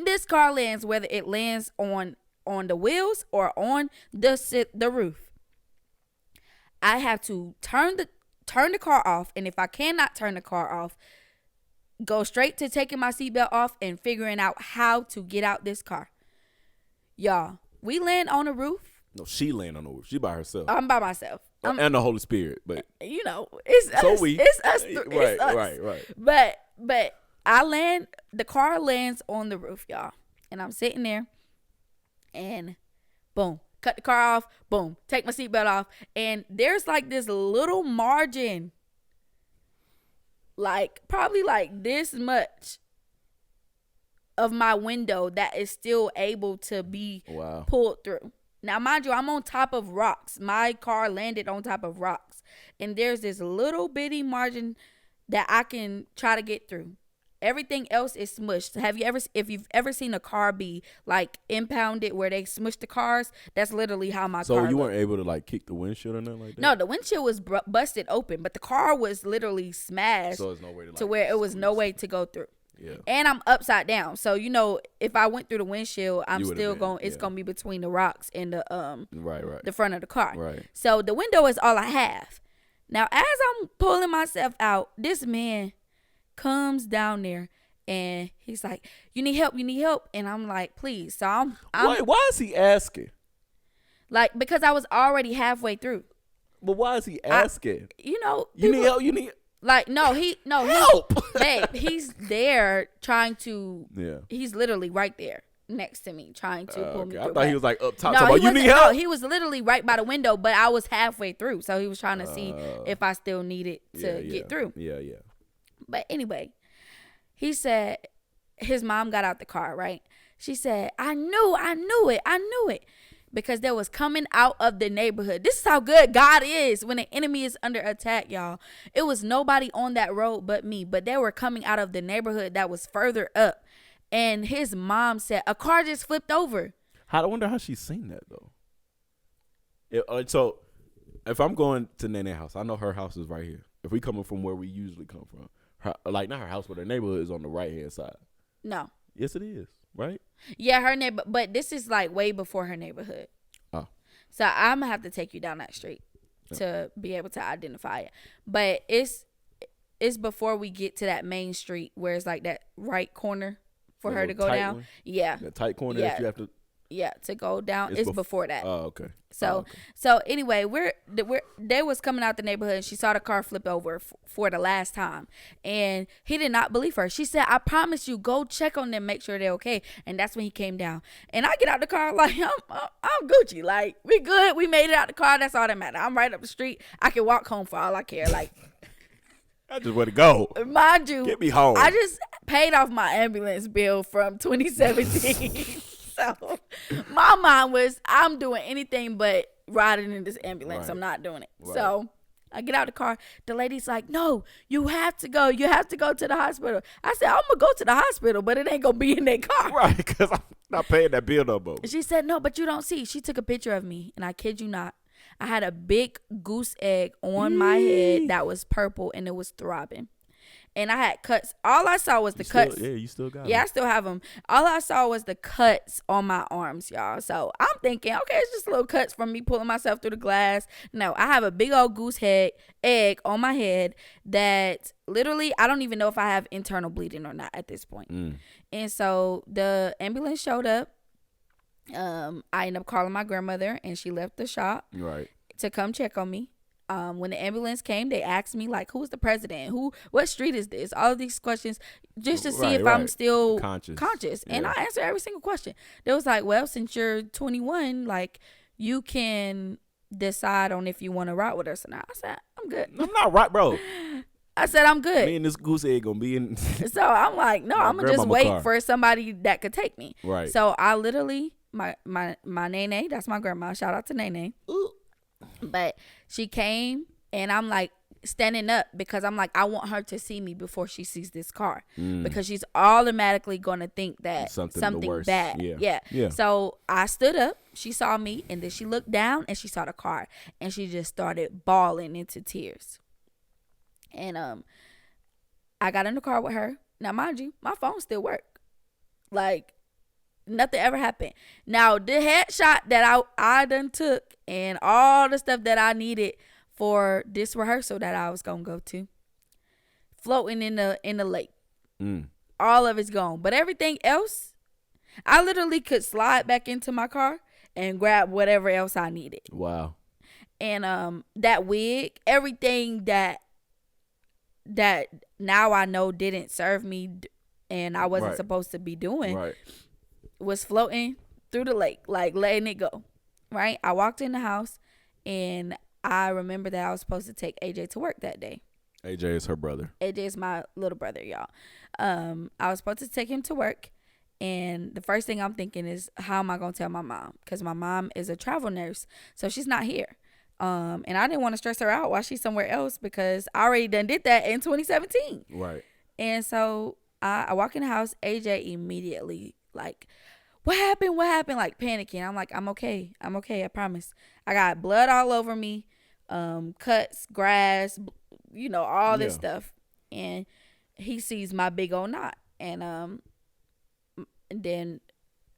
Speaker 2: this car lands, whether it lands on the wheels or on the roof, I have to turn the car off, and if I cannot turn the car off, go straight to taking my seatbelt off and figuring out how to get out this car. Y'all, we land on the roof.
Speaker 1: No, she land on the roof. She by herself.
Speaker 2: I'm by myself.
Speaker 1: And the Holy Spirit, but
Speaker 2: it's
Speaker 1: so
Speaker 2: us.
Speaker 1: we.
Speaker 2: It's us.
Speaker 1: Right,
Speaker 2: it's us.
Speaker 1: right.
Speaker 2: But I land. The car lands on the roof, y'all, and I'm sitting there, and boom, cut the car off. Boom, take my seatbelt off, and there's like this little margin, like probably like this much of my window that is still able to be pulled through. Now, mind you, I'm on top of rocks. My car landed on top of rocks, and there's this little bitty margin that I can try to get through. Everything else is smushed. If you've ever seen a car be like impounded where they smush the cars, that's literally how my car
Speaker 1: So you
Speaker 2: looked.
Speaker 1: weren't able to like kick the windshield or nothing like that?
Speaker 2: No, the windshield was busted open, but the car was literally smashed
Speaker 1: so there's no way
Speaker 2: to where it was no way to go through.
Speaker 1: Yeah.
Speaker 2: And I'm upside down. So, if I went through the windshield, I'm still it's going to be between the rocks and the
Speaker 1: right.
Speaker 2: the front of the car.
Speaker 1: Right.
Speaker 2: So the window is all I have. Now, as I'm pulling myself out, this man comes down there and he's like, you need help. And I'm like, please. So I'm
Speaker 1: why is he asking?
Speaker 2: Like, because I was already halfway through.
Speaker 1: But why is he asking?
Speaker 2: You
Speaker 1: need help. You need
Speaker 2: like,
Speaker 1: help.
Speaker 2: Babe, he's there trying to.
Speaker 1: Yeah.
Speaker 2: He's literally right there next to me, trying to pull me through.
Speaker 1: I thought he was like up top.
Speaker 2: No,
Speaker 1: you need help.
Speaker 2: No, he was literally right by the window, but I was halfway through, so he was trying to see if I still needed to get through.
Speaker 1: Yeah.
Speaker 2: But anyway, he said his mom got out the car, right? She said, I knew it. Because there was coming out of the neighborhood. This is how good God is when the enemy is under attack, y'all. It was nobody on that road but me. But they were coming out of the neighborhood that was further up. And his mom said, a car just flipped over.
Speaker 1: I wonder how she's seen that, though. So, if I'm going to NyKe house, I know her house is right here. If we coming from where we usually come from. Not her house, but her neighborhood is on the right-hand side.
Speaker 2: No.
Speaker 1: Yes, it is. Right?
Speaker 2: Yeah, her neighbor, but this is like way before her neighborhood.
Speaker 1: Oh.
Speaker 2: So I'm gonna have to take you down that street to be able to identify it. But it's before we get to that main street where it's like that right corner for her to go down. One? Yeah.
Speaker 1: That tight corner
Speaker 2: that
Speaker 1: you have to.
Speaker 2: Yeah, to go down. It's before that.
Speaker 1: Oh, okay.
Speaker 2: So anyway, they was coming out the neighborhood and she saw the car flip over for the last time, and he did not believe her. She said, I promise you, go check on them, make sure they're okay. And that's when he came down, and I get out the car like I'm Gucci, like we good, we made it out the car, that's all that matters. I'm right up the street, I can walk home for all I care. Like
Speaker 1: I just want to go.
Speaker 2: Mind you,
Speaker 1: get me home.
Speaker 2: I just paid off my ambulance bill from 2017. So my mind was, I'm doing anything but riding in this ambulance. Right. I'm not doing it. Right. So I get out the car. The lady's like, no, you have to go. You have to go to the hospital. I said, I'm going to go to the hospital, but it ain't going to be in that car.
Speaker 1: Right, because I'm not paying that bill no more.
Speaker 2: She said, no, but you don't see. She took a picture of me, and I kid you not, I had a big goose egg on my head that was purple, and it was throbbing. and I had cuts. All I saw was the cuts.
Speaker 1: You still got
Speaker 2: Yeah,
Speaker 1: them.
Speaker 2: I still have them. All I saw was the cuts on my arms, y'all. So I'm thinking, okay, it's just little cuts from me pulling myself through the glass. No, I have a big old goose egg on my head that literally I don't even know if I have internal bleeding or not at this point. And so the ambulance showed up. I ended up calling my grandmother, and she left the shop to come check on me. When the ambulance came, they asked me like, who's the president? What street is this? All of these questions just to see if I'm still conscious. And I answered every single question. They was like, well, since you're 21, like you can decide on if you want to ride with us or not. I said, I'm good.
Speaker 1: I'm not right, bro.
Speaker 2: I said, I'm good.
Speaker 1: Me and this goose egg gonna be in.
Speaker 2: So I'm like, no, I'm gonna just wait for somebody that could take me.
Speaker 1: Right.
Speaker 2: So I literally, my Nene, that's my grandma. Shout out to Nene. Ooh. But she came, and I'm like standing up because I'm like, I want her to see me before she sees this car, because she's automatically gonna think that something bad. Yeah. So I stood up. She saw me, and then she looked down and she saw the car, and she just started bawling into tears. And I got in the car with her. Now, mind you, my phone still worked. Like, nothing ever happened. Now, the headshot that I done took and all the stuff that I needed for this rehearsal that I was going to go to, floating in the lake. All of it's gone. But everything else, I literally could slide back into my car and grab whatever else I needed.
Speaker 1: Wow.
Speaker 2: And that wig, everything that now I know didn't serve me and I wasn't supposed to be doing was floating through the lake, like letting it go. Right? I walked in the house, and I remember that I was supposed to take AJ to work that day.
Speaker 1: AJ is her brother.
Speaker 2: AJ is my little brother, y'all. I was supposed to take him to work, and the first thing I'm thinking is, how am I going to tell my mom? Because my mom is a travel nurse, so she's not here. And I didn't want to stress her out while she's somewhere else, because I already done did that in 2017.
Speaker 1: Right.
Speaker 2: And so I walk in the house. AJ immediately like, what happened? Like panicking. I'm like, I'm okay. I promise. I got blood all over me, cuts, grass, all this stuff. And he sees my big old knot. And then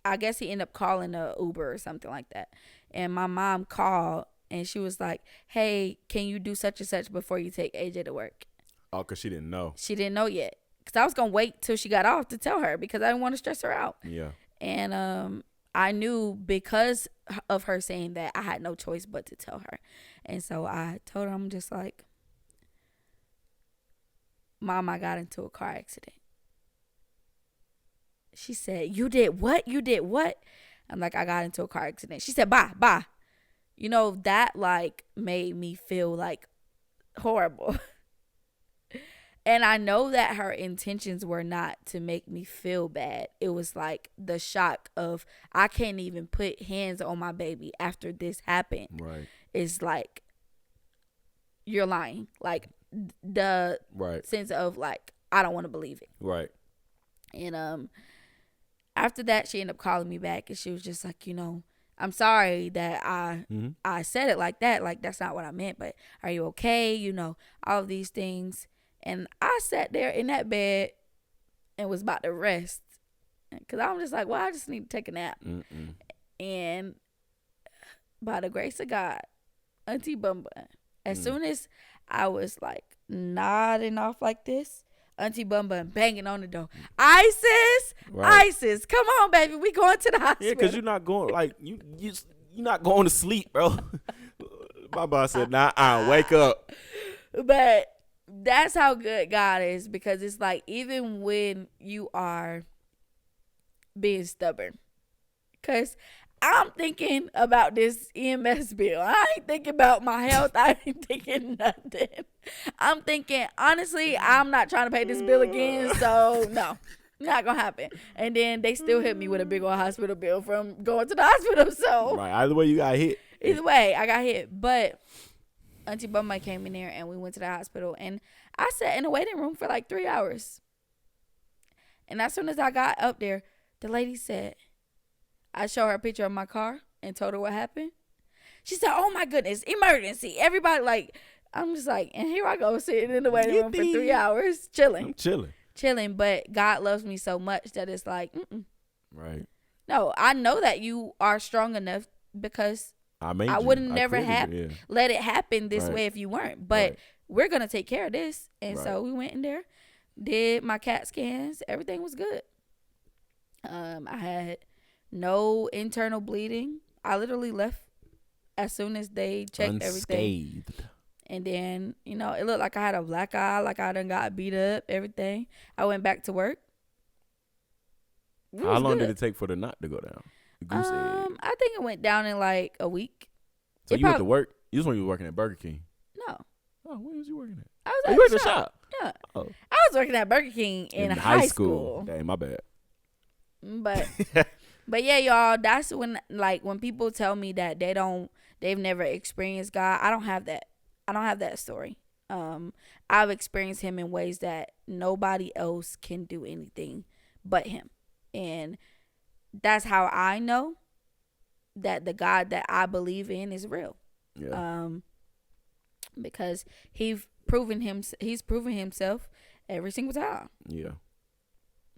Speaker 2: I guess he ended up calling a Uber or something like that. And my mom called, and she was like, hey, can you do such and such before you take AJ to work?
Speaker 1: Oh, because she didn't know.
Speaker 2: She didn't know yet. Because I was going to wait till she got off to tell her, because I didn't want to stress her out.
Speaker 1: Yeah.
Speaker 2: And I knew because of her saying that, I had no choice but to tell her. And so I told her, I'm just like, Mom, I got into a car accident. She said, you did what? I'm like, I got into a car accident. She said, bye. That like made me feel like horrible. And I know that her intentions were not to make me feel bad. It was like the shock of, I can't even put hands on my baby after this happened.
Speaker 1: Right.
Speaker 2: It's like, you're lying. Like the sense of like, I don't want to believe it.
Speaker 1: Right.
Speaker 2: And after that, she ended up calling me back, and she was just like, I'm sorry that I said it like that. Like, that's not what I meant, but are you okay? All of these things. And I sat there in that bed and was about to rest, because I'm just like, well, I just need to take a nap. And by the grace of God, Auntie Bumba, as soon as I was like nodding off like this, Auntie Bumba banging on the door. Isis, come on, baby, we going to the hospital.
Speaker 1: Yeah, because you're not going, like, you're not going to sleep, bro. My boss said, nah, wake up.
Speaker 2: But that's how good God is, because it's like, even when you are being stubborn, because I'm thinking about this EMS bill. I ain't thinking about my health. I ain't thinking nothing. I'm thinking, honestly, I'm not trying to pay this bill again, so no, not gonna happen. And then they still hit me with a big old hospital bill from going to the hospital. So
Speaker 1: either way, you got hit.
Speaker 2: Either way, I got hit. But Auntie Bumma came in there, and we went to the hospital, and I sat in the waiting room for like 3 hours. And as soon as I got up there, the lady said, I showed her a picture of my car and told her what happened. She said, oh my goodness, emergency. Everybody, like, I'm just like, and here I go sitting in the waiting room for
Speaker 1: Yippee.
Speaker 2: 3 hours, chilling.
Speaker 1: I'm chilling.
Speaker 2: But God loves me so much that it's like,
Speaker 1: Right.
Speaker 2: no, I know that you are strong enough because
Speaker 1: I made
Speaker 2: I
Speaker 1: you.
Speaker 2: wouldn't
Speaker 1: I
Speaker 2: never
Speaker 1: created you, yeah.
Speaker 2: let it happen this
Speaker 1: Right.
Speaker 2: way if you weren't. But
Speaker 1: Right.
Speaker 2: we're gonna take care of this, and
Speaker 1: Right.
Speaker 2: so we went in there, did my CAT scans, everything was good. I had no internal bleeding. I literally left as soon as they checked everything.
Speaker 1: Unscathed.
Speaker 2: And then, it looked like I had a black eye, like I done got beat up, everything. I went back to work.
Speaker 1: How long did it take for the knot to go down? The goose egg.
Speaker 2: I think it went down in like a week.
Speaker 1: So you went to work? You was when you were working at Burger King?
Speaker 2: No.
Speaker 1: Oh, where was you working at?
Speaker 2: I was
Speaker 1: you
Speaker 2: at
Speaker 1: worked
Speaker 2: the
Speaker 1: at the shop?
Speaker 2: Yeah.
Speaker 1: Oh.
Speaker 2: I was working at Burger King in high school.
Speaker 1: Dang, my bad.
Speaker 2: But but yeah, y'all, that's when people tell me that they've never experienced God. I don't have that story. I've experienced him in ways that nobody else can do anything but him. And that's how I know that the God that I believe in is real.
Speaker 1: Yeah.
Speaker 2: Because he's proven himself every single time.
Speaker 1: Yeah.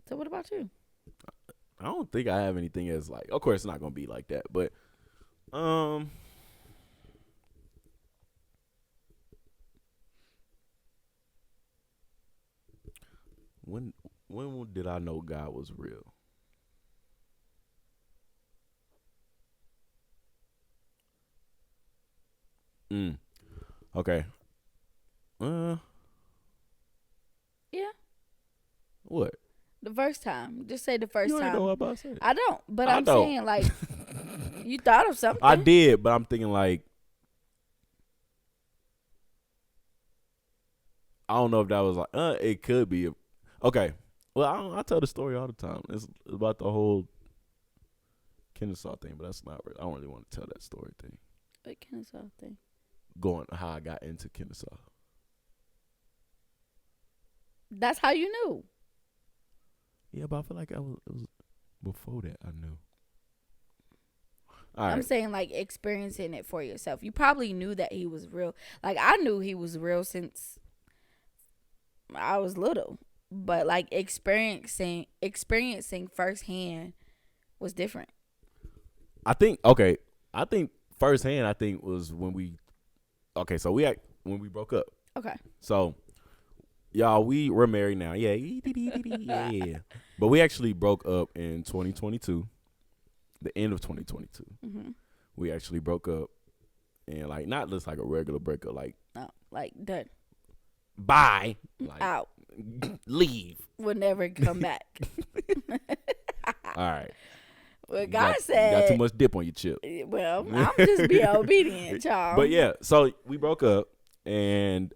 Speaker 2: So what about you?
Speaker 1: I don't think I have anything as like, of course it's not gonna be like that, but when did I know God was real? Okay.
Speaker 2: Yeah.
Speaker 1: What?
Speaker 2: The first time. Just say the first
Speaker 1: You already
Speaker 2: time.
Speaker 1: know what I'm about to say.
Speaker 2: I don't, but
Speaker 1: I
Speaker 2: I'm
Speaker 1: don't.
Speaker 2: saying like you thought of something.
Speaker 1: I did, but I'm thinking like I don't know if that was like it could be. Okay. Well, I tell the story all the time. It's about the whole Kennesaw thing, but that's not. I don't really want to tell that story thing.
Speaker 2: What Kennesaw thing?
Speaker 1: Going how I got into Kennesaw.
Speaker 2: That's how you knew.
Speaker 1: Yeah, but I feel like it was before that I knew. All
Speaker 2: I'm
Speaker 1: right.
Speaker 2: saying like experiencing it for yourself. You probably knew that he was real. Like I knew he was real since I was little, but like experiencing firsthand was different.
Speaker 1: I think firsthand. I think was when we. Okay, so when we broke up.
Speaker 2: Okay.
Speaker 1: So, y'all, we're married now. Yeah, yeah. But we actually broke up in 2022, the end of 2022.
Speaker 2: Mm-hmm.
Speaker 1: We actually broke up, and like not just like a regular breakup, like
Speaker 2: No, like done.
Speaker 1: Bye, like
Speaker 2: Out.
Speaker 1: leave.
Speaker 2: Will never come back.
Speaker 1: All right.
Speaker 2: Well,
Speaker 1: You
Speaker 2: God
Speaker 1: got
Speaker 2: said.
Speaker 1: too much dip on your chip.
Speaker 2: Well, I'm just being obedient, y'all.
Speaker 1: But yeah, so we broke up, and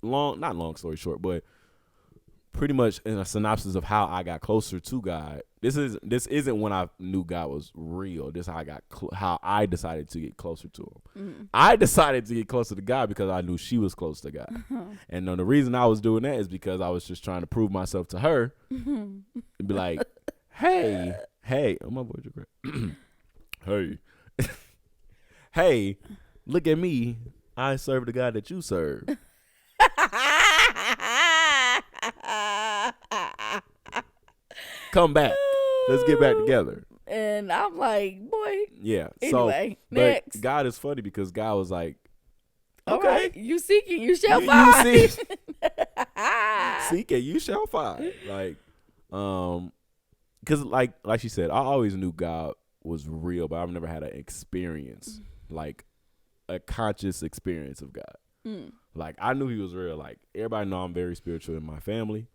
Speaker 1: not long story short, but pretty much in a synopsis of how I got closer to God. This isn't when I knew God was real. This is how I got how I decided to get closer to Him.
Speaker 2: Mm-hmm.
Speaker 1: I decided to get closer to God because I knew she was close to God, and the reason I was doing that is because I was just trying to prove myself to her and be like, hey, oh my boy, hey, hey, look at me. I serve the God that you serve. Come back. Let's get back together.
Speaker 2: And I'm like, boy.
Speaker 1: Yeah.
Speaker 2: Anyway,
Speaker 1: so,
Speaker 2: next.
Speaker 1: but God is funny because God was like,
Speaker 2: All
Speaker 1: okay,
Speaker 2: right, you seeking, you shall
Speaker 1: you
Speaker 2: find.
Speaker 1: seek and you shall find. Like, because like she said, I always knew God was real, but I've never had an experience, like a conscious experience of God.
Speaker 2: Mm.
Speaker 1: Like I knew He was real. Like everybody know I'm very spiritual in my family,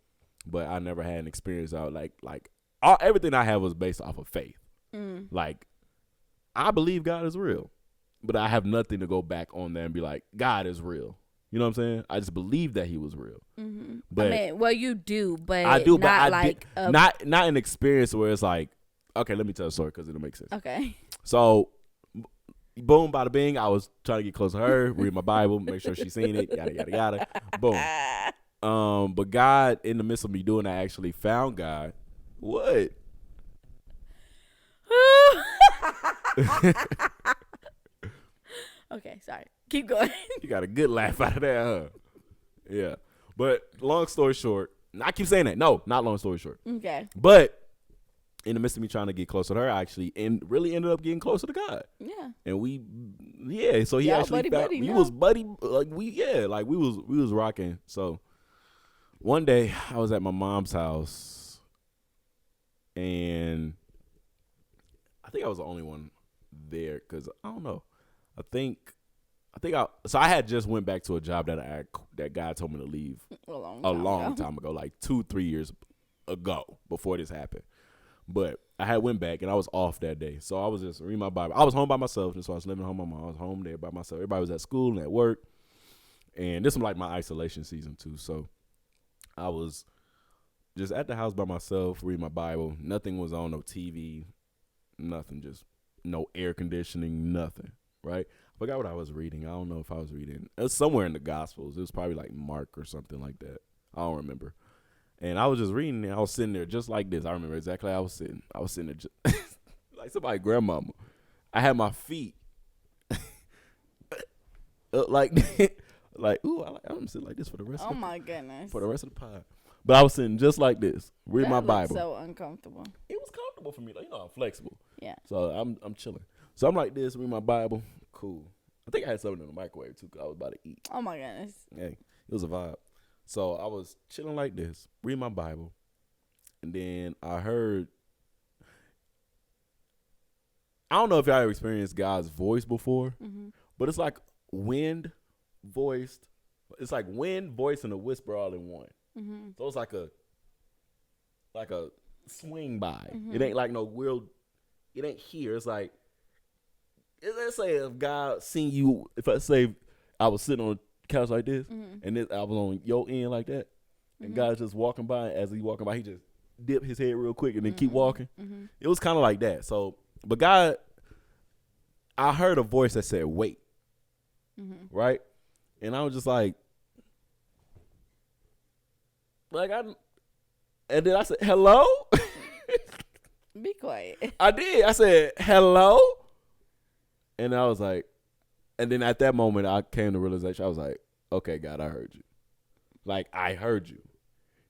Speaker 1: but I never had an experience out like everything I have was based off of faith.
Speaker 2: Mm.
Speaker 1: Like I believe God is real, but I have nothing to go back on there and be like, God is real. You know what I'm saying? I just believe that He was real.
Speaker 2: Mm-hmm.
Speaker 1: But
Speaker 2: I mean, well, you do, but
Speaker 1: I do,
Speaker 2: not
Speaker 1: but
Speaker 2: like
Speaker 1: not an experience where it's like, okay, let me tell a story because it'll make sense.
Speaker 2: Okay.
Speaker 1: So, boom, bada bing. I was trying to get close to her, read my Bible, make sure she's seen it, yada yada yada. Boom. But God, in the midst of me doing that, I actually found God. What?
Speaker 2: Okay, sorry. Keep going.
Speaker 1: You got a good laugh out of that, huh? Yeah. But long story short, I keep saying that. No, not long story short.
Speaker 2: Okay.
Speaker 1: But in the midst of me trying to get closer to her, I actually really ended up getting closer to God.
Speaker 2: Yeah.
Speaker 1: And so he
Speaker 2: Y'all
Speaker 1: actually
Speaker 2: buddy
Speaker 1: we
Speaker 2: now.
Speaker 1: was buddy, we was rocking. So one day I was at my mom's house, and I think I was the only one there because I don't know. So I had just went back to a job that God told me to leave
Speaker 2: A
Speaker 1: long time ago, like 2-3 years ago before this happened. But I had went back and I was off that day. So I was just reading my Bible. I was home by myself, and so I was living at home. I was home there by myself. Everybody was at school and at work. And this was like my isolation season too. So I was just at the house by myself, reading my Bible. Nothing was on, no TV, nothing, just no air conditioning, nothing, right? I forgot what I was reading. I don't know if I was reading. It was somewhere in the Gospels. It was probably like Mark or something like that. I don't remember. And I was just reading and I was sitting there just like this. I remember exactly how I was sitting. I was sitting there just like somebody's grandmama. I had my feet like, ooh, I'm gonna sit like this for the rest of the pod. But I was sitting just like this, reading my Bible.
Speaker 2: So uncomfortable.
Speaker 1: It was comfortable for me. Like, I'm flexible.
Speaker 2: Yeah.
Speaker 1: So I'm chilling. So I'm like this, reading my Bible. Cool. I think I had something in the microwave too, because I was about to eat.
Speaker 2: Oh my goodness.
Speaker 1: Hey, it was a vibe. So I was chilling like this, reading my Bible, and then I heard. I don't know if y'all ever experienced God's voice before, but it's like wind voiced. It's like wind, voice, and a whisper all in one. So it's like a swing by. It ain't like no real. It ain't here. It's like, let's say if God seen you. If I say I was sitting on a couch like this, and I was on your end like that, and God's just walking by. As he walking by, he just dip his head real quick and then keep walking. It was kind of like that. So, but God, I heard a voice that said, "Wait," right, and I was just like and then I said, "Hello."
Speaker 2: Be quiet.
Speaker 1: I did. I said, "Hello," and I was like, and then at that moment, I came to realization. I was like, "Okay, God, I heard you. Like, I heard you." You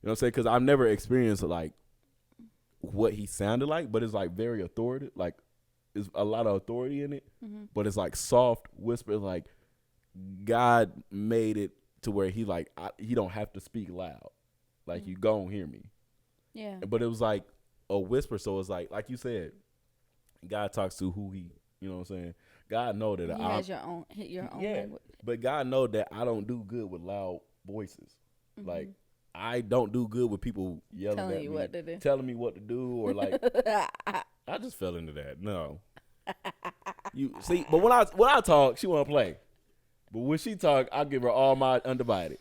Speaker 1: know what I'm saying? Because I've never experienced like what he sounded like, but it's like very authoritative. Like, there's a lot of authority in it, but it's like soft whisper. Like, God made it to where he don't have to speak loud. Like, you gon' hear me.
Speaker 2: Yeah.
Speaker 1: But it was like a whisper, so it's like you said, God talks to who he, you know what I'm saying? God know that
Speaker 2: he has your own language.
Speaker 1: But God know that I don't do good with loud voices. Like, I don't do good with people yelling at me, telling me what to do, or like I just fell into that. No. You see, but when I talk, she wanna play. But when she talk, I give her all my undivided.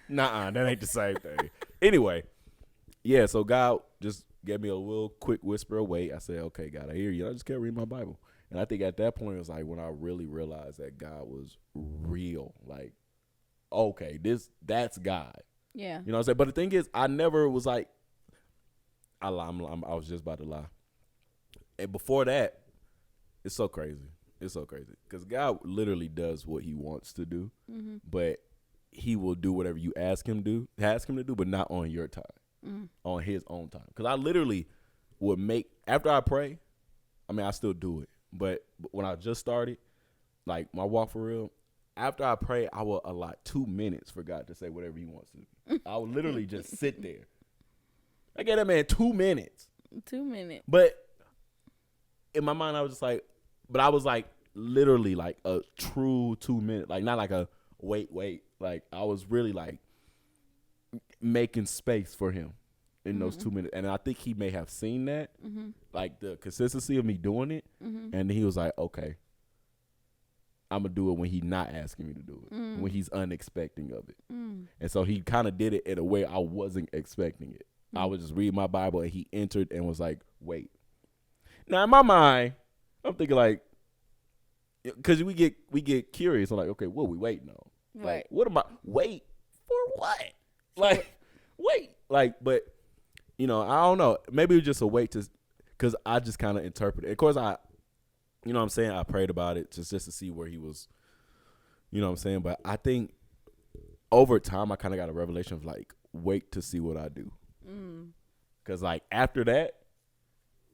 Speaker 1: Nuh-uh, that ain't the same thing. Anyway, yeah, so God just gave me a little quick whisper away. I said, "Okay, God, I hear you." I just kept reading my Bible. And I think at that point it was like when I really realized that God was real. Like, okay, that's God.
Speaker 2: Yeah.
Speaker 1: You know what I'm saying? But the thing is, I never was like, I was just about to lie. And before that, it's so crazy. It's so crazy. Because God literally does what he wants to do. But he will do whatever you ask him to do, but not on your time, on his own time. Because I literally would after I pray, I mean, I still do it. But when I just started, like my walk for real, after I pray, I will allot 2 minutes for God to say whatever he wants to do. I would literally just sit there. I gave that man 2 minutes.
Speaker 2: 2 minutes.
Speaker 1: But in my mind, I was just like, but I was like literally like a true 2 minute, like not like a wait. Like I was really like making space for him in those 2 minutes. And I think he may have seen that, like the consistency of me doing it. And he was like, okay, I'm going to do it when he's not asking me to do it, when he's unexpecting of it. And so he kind of did it in a way I wasn't expecting it. I was just reading my Bible and he entered and was like, wait. Now in my mind, I'm thinking like, because we get curious. I'm like, okay, what are we waiting on?
Speaker 2: Right.
Speaker 1: Like, what am I, wait for what? Like, wait. Like, but, you know, I don't know. Maybe it was just a wait because I just kind of interpreted it. Of course, you know what I'm saying? I prayed about it just to see where he was You know what I'm saying? But I think over time, I kind of got a revelation of like, wait to see what I do. Because like after that,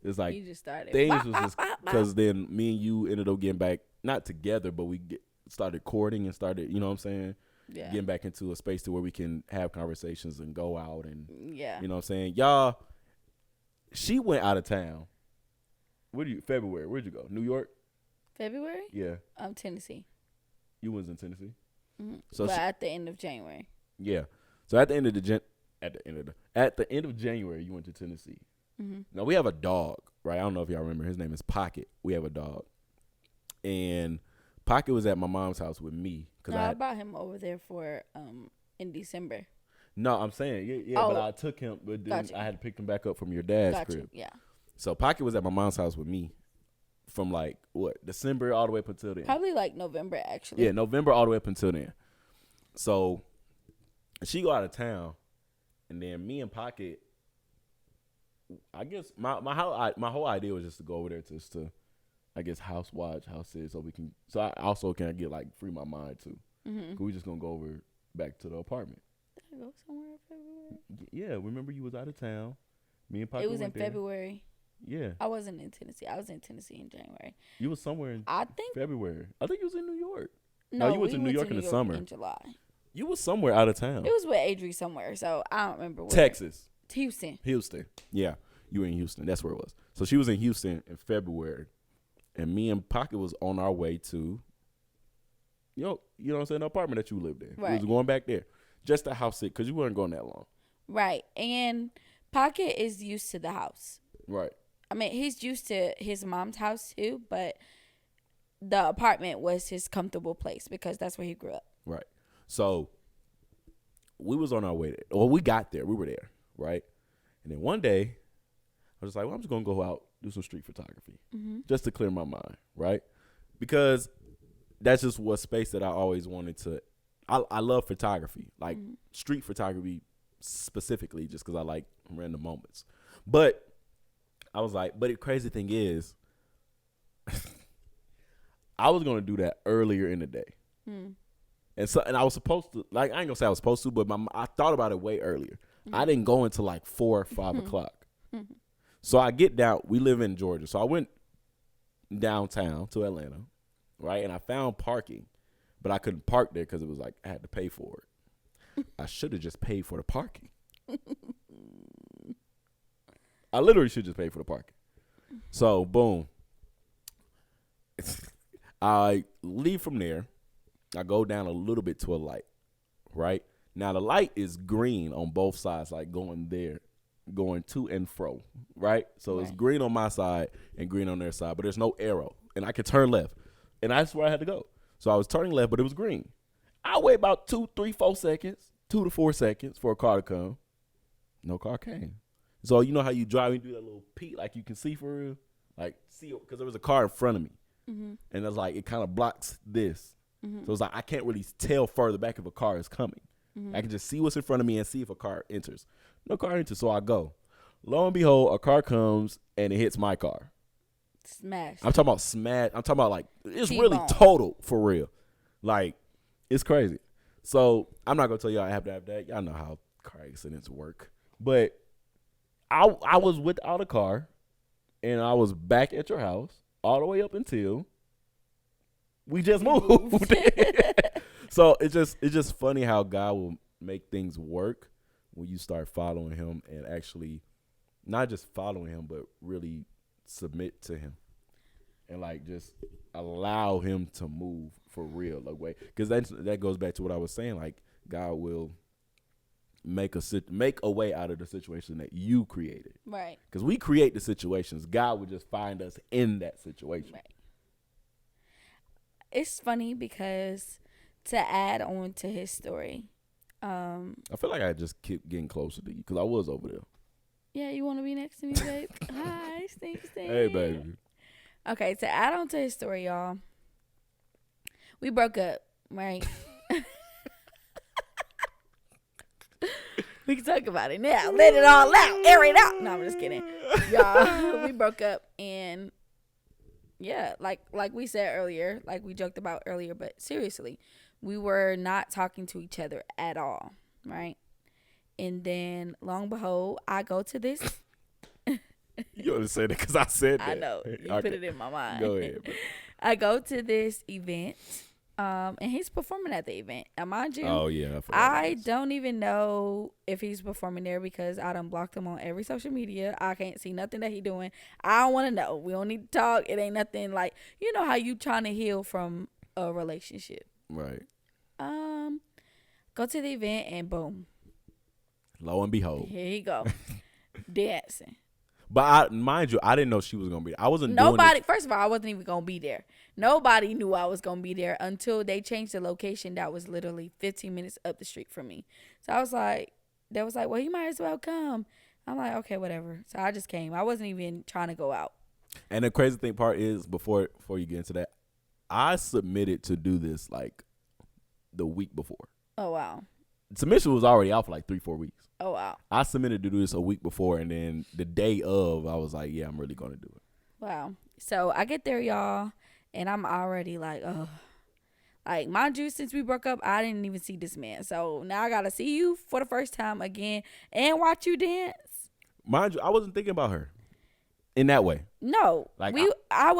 Speaker 1: it's like
Speaker 2: You just started.
Speaker 1: things was just because then me and you ended up getting back not together, but we started courting and started, you know what I'm saying?
Speaker 2: Yeah.
Speaker 1: Getting back into a space to where we can have conversations and go out and
Speaker 2: Yeah.
Speaker 1: you know what I'm saying? Y'all, she went out of town. February? Where'd you go? New York?
Speaker 2: February?
Speaker 1: Yeah.
Speaker 2: Tennessee.
Speaker 1: You was in Tennessee.
Speaker 2: Mm-hmm.
Speaker 1: So
Speaker 2: but at the end of January.
Speaker 1: Yeah. So at the end of January, you went to Tennessee.
Speaker 2: Mm-hmm.
Speaker 1: Now we have a dog, right? I don't know if y'all remember. His name is Pocket. We have a dog, and Pocket was at my mom's house with me
Speaker 2: No, I brought him over there for in December.
Speaker 1: No, I'm saying but I took him, but then I had to pick him back up from your dad's crib.
Speaker 2: Yeah.
Speaker 1: So Pocket was at my mom's house with me from like December all the way up until then.
Speaker 2: Probably like November actually.
Speaker 1: Yeah, November all the way up until then. So she go out of town, and then me and Pocket. I guess my whole idea was just to go over there to I guess house sit so I also can get like free my mind too.
Speaker 2: Mm-hmm.
Speaker 1: 'Cause we just gonna go over back to the apartment.
Speaker 2: Did I go somewhere in February?
Speaker 1: Yeah, remember you was out of town. Me and Pocket
Speaker 2: It was in
Speaker 1: went there.
Speaker 2: February.
Speaker 1: Yeah,
Speaker 2: I wasn't in Tennessee. I was in Tennessee in January.
Speaker 1: you was somewhere in
Speaker 2: I think
Speaker 1: February. I think you was in New York.
Speaker 2: No,
Speaker 1: you went to New York in the summer.
Speaker 2: in July.
Speaker 1: You was somewhere out of town.
Speaker 2: It was with Adri somewhere, so I don't remember where.
Speaker 1: Texas.
Speaker 2: Houston.
Speaker 1: Yeah, you were in Houston. That's where it was. So she was in Houston in February, and me and Pocket was on our way to, you know what I'm saying, the apartment that you lived in.
Speaker 2: Right.
Speaker 1: We was going back there just to house sit because you weren't going that long.
Speaker 2: Right, and Pocket is used to the house.
Speaker 1: Right.
Speaker 2: I mean, he's used to his mom's house too, but the apartment was his comfortable place because that's where he grew up.
Speaker 1: Right. So we was on our way there. Well, we got there. We were there, right? And then one day, I was like, well, I'm just going to go out, do some street photography just to clear my mind, right? Because that's just what space that I always wanted to. I love photography, like street photography specifically, just because I like random moments. But I was like, but the crazy thing is, I was going to do that earlier in the day. And I was supposed to, like, I ain't gonna say I was supposed to, but I thought about it way earlier. I didn't go until like 4 or 5 o'clock. So I get down. We live in Georgia, so I went downtown to Atlanta, right? And I found parking, but I couldn't park there because it was like I had to pay for it. I should have just paid for the parking. I literally should just pay for the parking. So boom, I leave from there. I go down a little bit to a light, right? Now, the light is green on both sides, like going to and fro, right? So it's green on my side and green on their side, but there's no arrow. And I could turn left. And that's where I had to go. So I was turning left, but it was green. I wait about 2 to 4 seconds for a car to come. No car came. So you know how you drive and do that little peek, like you can see for real? Like, see, because there was a car in front of me. And it's like, it kind of blocks this. So it's like I can't really tell further back if a car is coming. I can just see what's in front of me and see if a car enters. No car enters, so I go. Lo and behold, a car comes and it hits my car.
Speaker 2: Smash.
Speaker 1: I'm talking about smash. I'm talking about like it's
Speaker 2: T-bone.
Speaker 1: really total for real. Like it's crazy. So I'm not gonna tell y'all I have to have that. Y'all know how car accidents work. But I was without a car, and I was back at your house all the way up until we just moved. So it's just funny how God will make things work when you start following him and actually not just following him, but really submit to him and like just allow him to move for real. Like, way, because that goes back to what I was saying. Like, God will make a way out of the situation that you created.
Speaker 2: Right.
Speaker 1: Because we create the situations. God would just find us in that situation.
Speaker 2: Right. It's funny because to add on to his story,
Speaker 1: I feel like I just keep getting closer to you because I was over there.
Speaker 2: Yeah, you want to be next to me, babe? Hi, Stink.
Speaker 1: Hey, baby.
Speaker 2: Okay, to add on to his story, y'all, we broke up, right? We can talk about it now. Let it all out. Air it out. No, I'm just kidding. Y'all, we broke up, and yeah, like we said earlier, like we joked about earlier, but seriously, we were not talking to each other at all, right? And then, long and behold, I go to this.
Speaker 1: You ought to say that because I said that.
Speaker 2: I know you
Speaker 1: Okay.
Speaker 2: put it in my mind.
Speaker 1: Go ahead.
Speaker 2: I go to this event, and he's performing at the event. Now, mind you,
Speaker 1: Oh yeah,
Speaker 2: I don't even know if he's performing there because I done blocked him on every social media. I can't see nothing that he doing. I don't want to know. We don't need to talk. It ain't nothing like, you know how you trying to heal from a relationship.
Speaker 1: Right.
Speaker 2: Go to the event and boom,
Speaker 1: Lo and behold.
Speaker 2: here he go, dancing.
Speaker 1: But mind you, I didn't know she was gonna be there. I wasn't doing
Speaker 2: Nobody.
Speaker 1: it.
Speaker 2: First of all, I wasn't even gonna be there. Nobody knew I was gonna be there until they changed the location. That was literally 15 minutes up the street from me. So I was like, they was like, well, you might as well come. I'm like, okay, whatever. So I just came. I wasn't even trying to go out.
Speaker 1: And the crazy thing part is, before you get into that, I submitted to do this like the week before.
Speaker 2: Oh wow.
Speaker 1: Submission was already out for like 3-4 weeks.
Speaker 2: Oh wow.
Speaker 1: I submitted to do this a week before, and then the day of, I was like, yeah, I'm really gonna do it.
Speaker 2: Wow. So I get there, y'all, and I'm already like, oh. Like, mind you, since we broke up, I didn't even see this man. So now I gotta see you for the first time again and watch you dance.
Speaker 1: Mind you, I wasn't thinking about her in that way.
Speaker 2: No,
Speaker 1: Like,
Speaker 2: I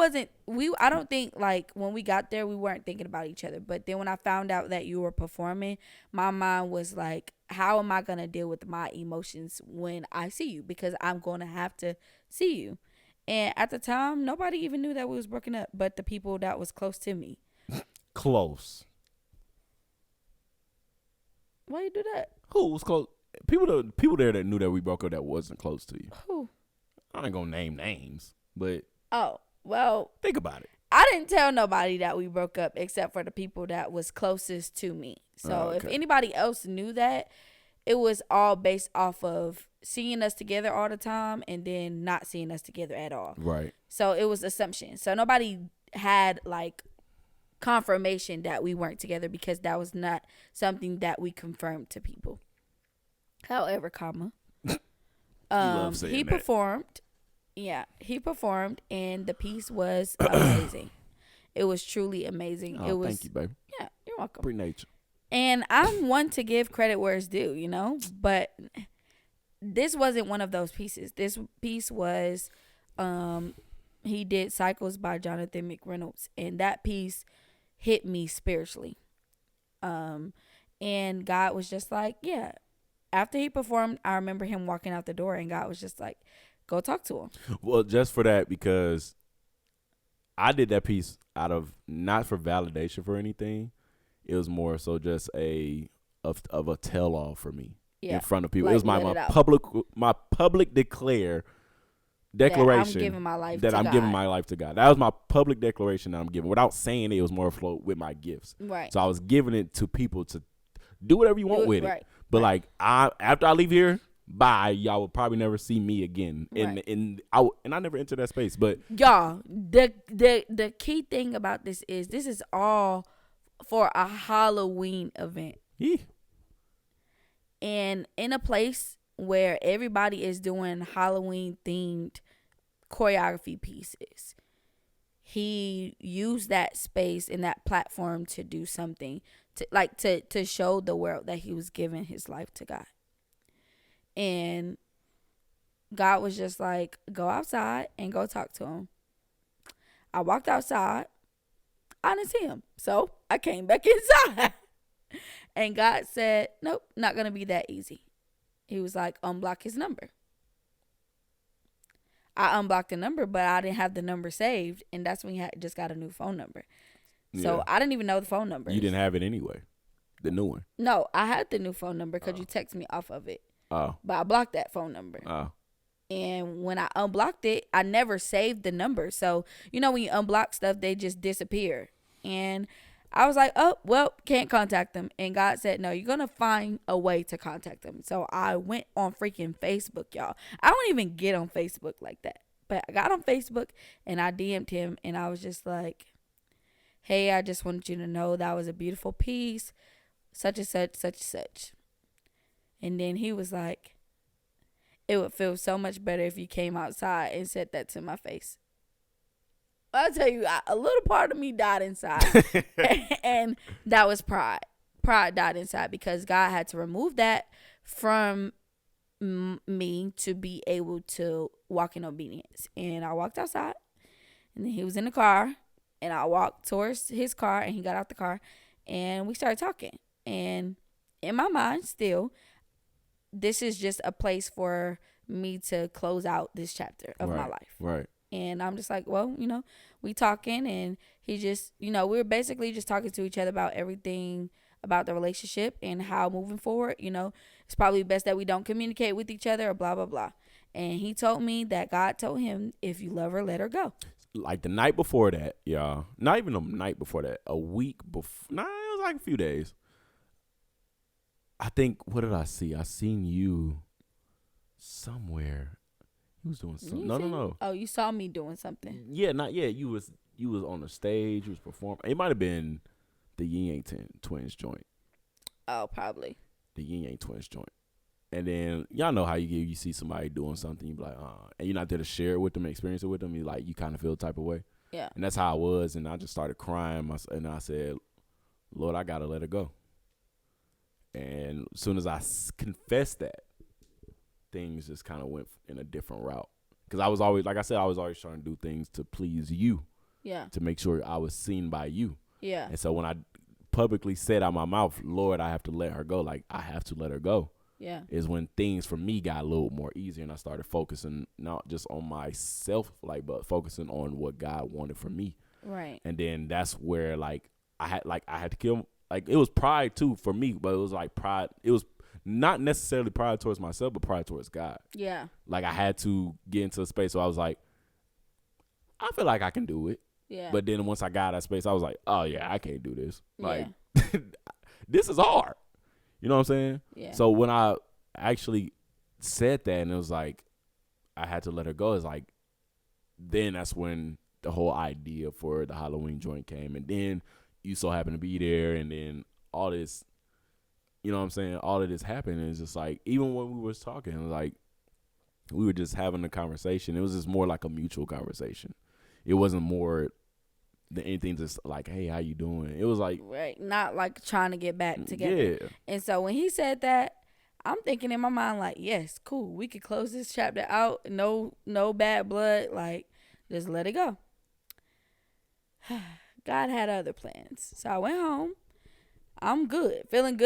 Speaker 2: don't think, like, when we got there, we weren't thinking about each other. But then when I found out that you were performing, my mind was like, how am I going to deal with my emotions when I see you? Because I'm going to have to see you. And at the time, nobody even knew that we was broken up, but the people that was close to me.
Speaker 1: Close.
Speaker 2: Why you do that?
Speaker 1: Who was close? People there that knew that we broke up that wasn't close to you.
Speaker 2: Who?
Speaker 1: I ain't gonna name names, but
Speaker 2: Oh, well,
Speaker 1: think about it.
Speaker 2: I didn't tell nobody that we broke up except for the people that was closest to me. So if anybody else knew that, it was all based off of seeing us together all the time and then not seeing us together at all.
Speaker 1: Right.
Speaker 2: So it was assumption. So nobody had like confirmation that we weren't together because that was not something that we confirmed to people. However,
Speaker 1: love saying
Speaker 2: he
Speaker 1: that.
Speaker 2: performed. Yeah, he performed, and the piece was amazing. It was truly amazing.
Speaker 1: Oh,
Speaker 2: it was.
Speaker 1: thank you, babe.
Speaker 2: Yeah, you're welcome.
Speaker 1: Pre-nature.
Speaker 2: And I'm one to give credit where it's due, you know. But this wasn't one of those pieces. This piece was, he did "Cycles" by Jonathan McReynolds, and that piece hit me spiritually. And God was just like, yeah. After he performed, I remember him walking out the door, and God was just like, go talk to him.
Speaker 1: Well, just for that, because I did that piece out of not for validation for anything. It was more so just of a tell all for me in front of people. Like, it was my public declaration
Speaker 2: that I'm giving my life
Speaker 1: to God. That was my public declaration that I'm giving. Without saying it was more afloat with my gifts.
Speaker 2: Right.
Speaker 1: So I was giving it to people to do whatever you want with it. But like after I leave here, bye. Y'all will probably never see me again. And I never entered that space. But
Speaker 2: y'all, the key thing about this is all for a Halloween event.
Speaker 1: Yeah.
Speaker 2: And in a place where everybody is doing Halloween themed choreography pieces, he used that space and that platform to do something to show the world that he was giving his life to God. And God was just like, go outside and go talk to him. I walked outside. I didn't see him. So I came back inside. And God said, nope, not going to be that easy. He was like, unblock his number. I unblocked the number, but I didn't have the number saved. And that's when he just got a new phone number. So I didn't even know the phone number.
Speaker 1: You didn't have it anyway, the new one.
Speaker 2: No, I had the new phone number because you texted me off of it.
Speaker 1: Oh.
Speaker 2: But I blocked that phone number.
Speaker 1: Oh.
Speaker 2: And when I unblocked it, I never saved the number. So, you know, when you unblock stuff, they just disappear. And I was like, oh, well, can't contact them. And God said, no, you're going to find a way to contact them. So I went on freaking Facebook, y'all. I don't even get on Facebook like that. But I got on Facebook and I DM'd him. And I was just like, hey, I just wanted you to know that was a beautiful piece, such and such, such and such. And then he was like, it would feel so much better if you came outside and said that to my face. I'll tell you, a little part of me died inside. And that was pride. Pride died inside because God had to remove that from me to be able to walk in obedience. And I walked outside, and then he was in the car, and I walked towards his car, and he got out the car, and we started talking. And in my mind still, this is just a place for me to close out this chapter of my life.
Speaker 1: Right.
Speaker 2: And I'm just like, well, we talking, and he just, we were basically just talking to each other about everything about the relationship and how moving forward, it's probably best that we don't communicate with each other or blah, blah, blah. And he told me that God told him, if you love her, let her go.
Speaker 1: Like the night before that, y'all, not even the night before that, a week before, it was like a few days. I think, what did I see? I seen you somewhere. He was doing something. No.
Speaker 2: Oh, you saw me doing something.
Speaker 1: Yeah, not yet. You was on the stage. You was performing. It might have been the Yin Yang Twins joint.
Speaker 2: Oh, probably.
Speaker 1: The Yin Yang Twins joint. And then y'all know how you see somebody doing something, you be like, and you're not there to share it with them, experience it with them. You kind of feel the type of way.
Speaker 2: Yeah.
Speaker 1: And that's how I was. And I just started crying. And I said, Lord, I gotta let her go. And as soon as I confessed that, things just kind of went in a different route. Because I was always, like I said, I was always trying to do things to please you.
Speaker 2: Yeah.
Speaker 1: To make sure I was seen by you.
Speaker 2: Yeah.
Speaker 1: And so when I publicly said out my mouth, Lord, I have to let her go. Like, I have to let her go.
Speaker 2: Yeah.
Speaker 1: Is when things for me got a little more easier, and I started focusing not just on myself, but focusing on what God wanted for me.
Speaker 2: Right.
Speaker 1: And then that's where I had to kill, it was pride too for me, but it was like pride. It was not necessarily pride towards myself, but pride towards God.
Speaker 2: Yeah. Like,
Speaker 1: I had to get into a space where I was like, I feel like I can do it.
Speaker 2: Yeah.
Speaker 1: But then once I got that space, I was like, oh yeah, I can't do this.
Speaker 2: Yeah.
Speaker 1: This is hard. You know what I'm saying?
Speaker 2: Yeah.
Speaker 1: So when I actually said that, and it was like, I had to let her go, it's like, then that's when the whole idea for the Halloween joint came. And then you so happen to be there, and then all this, you know what I'm saying? All of this happened. And it's just like, even when we was talking, like, we were just having a conversation. It was just more like a mutual conversation. It wasn't more than anything just like, hey, how you doing? It was like,
Speaker 2: right, not like trying to get back together.
Speaker 1: Yeah.
Speaker 2: And so when he said that, I'm thinking in my mind, like, yes, cool, we could close this chapter out. No bad blood. Like, just let it go. God had other plans. So I went home. I'm good, feeling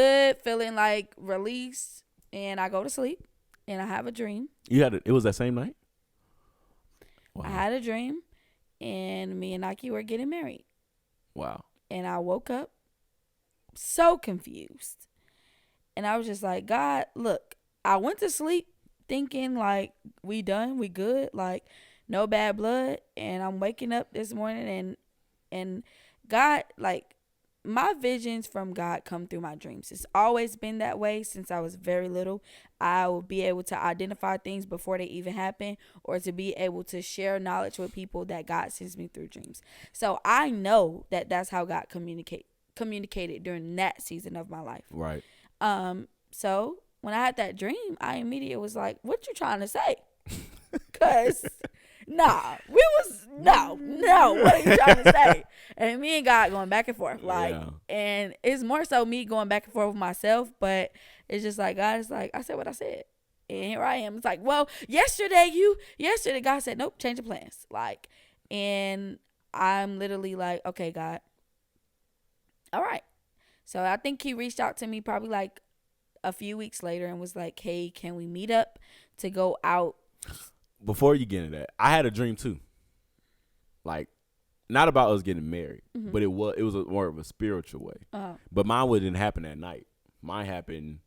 Speaker 2: like released, and I go to sleep, and I have a dream.
Speaker 1: It was that same night?
Speaker 2: Wow. I had a dream, and me and NyKe were getting married.
Speaker 1: Wow.
Speaker 2: And I woke up so confused. And I was just like, God, look, I went to sleep thinking like, we done, we good, like no bad blood. And I'm waking up this morning, and God, like, my visions from God come through my dreams. It's always been that way since I was very little. I will be able to identify things before they even happen, or to be able to share knowledge with people that God sends me through dreams. So I know that that's how God communicated during that season of my life.
Speaker 1: Right.
Speaker 2: So when I had that dream, I immediately was like, what you trying to say? Because what are you trying to say? And me and God going back and forth, like, yeah. And it's more so me going back and forth with myself, but it's just like, God is like, I said what I said, and here I am. It's like, well, yesterday God said, nope, change the plans, like, and I'm literally like, okay, God, all right. So I think he reached out to me probably like a few weeks later and was like, hey, can we meet up to go out?
Speaker 1: Before you get into that, I had a dream too. Like, not about us getting married, mm-hmm. but it was more of a spiritual way. Uh-huh. But mine didn't happen that night. Mine happened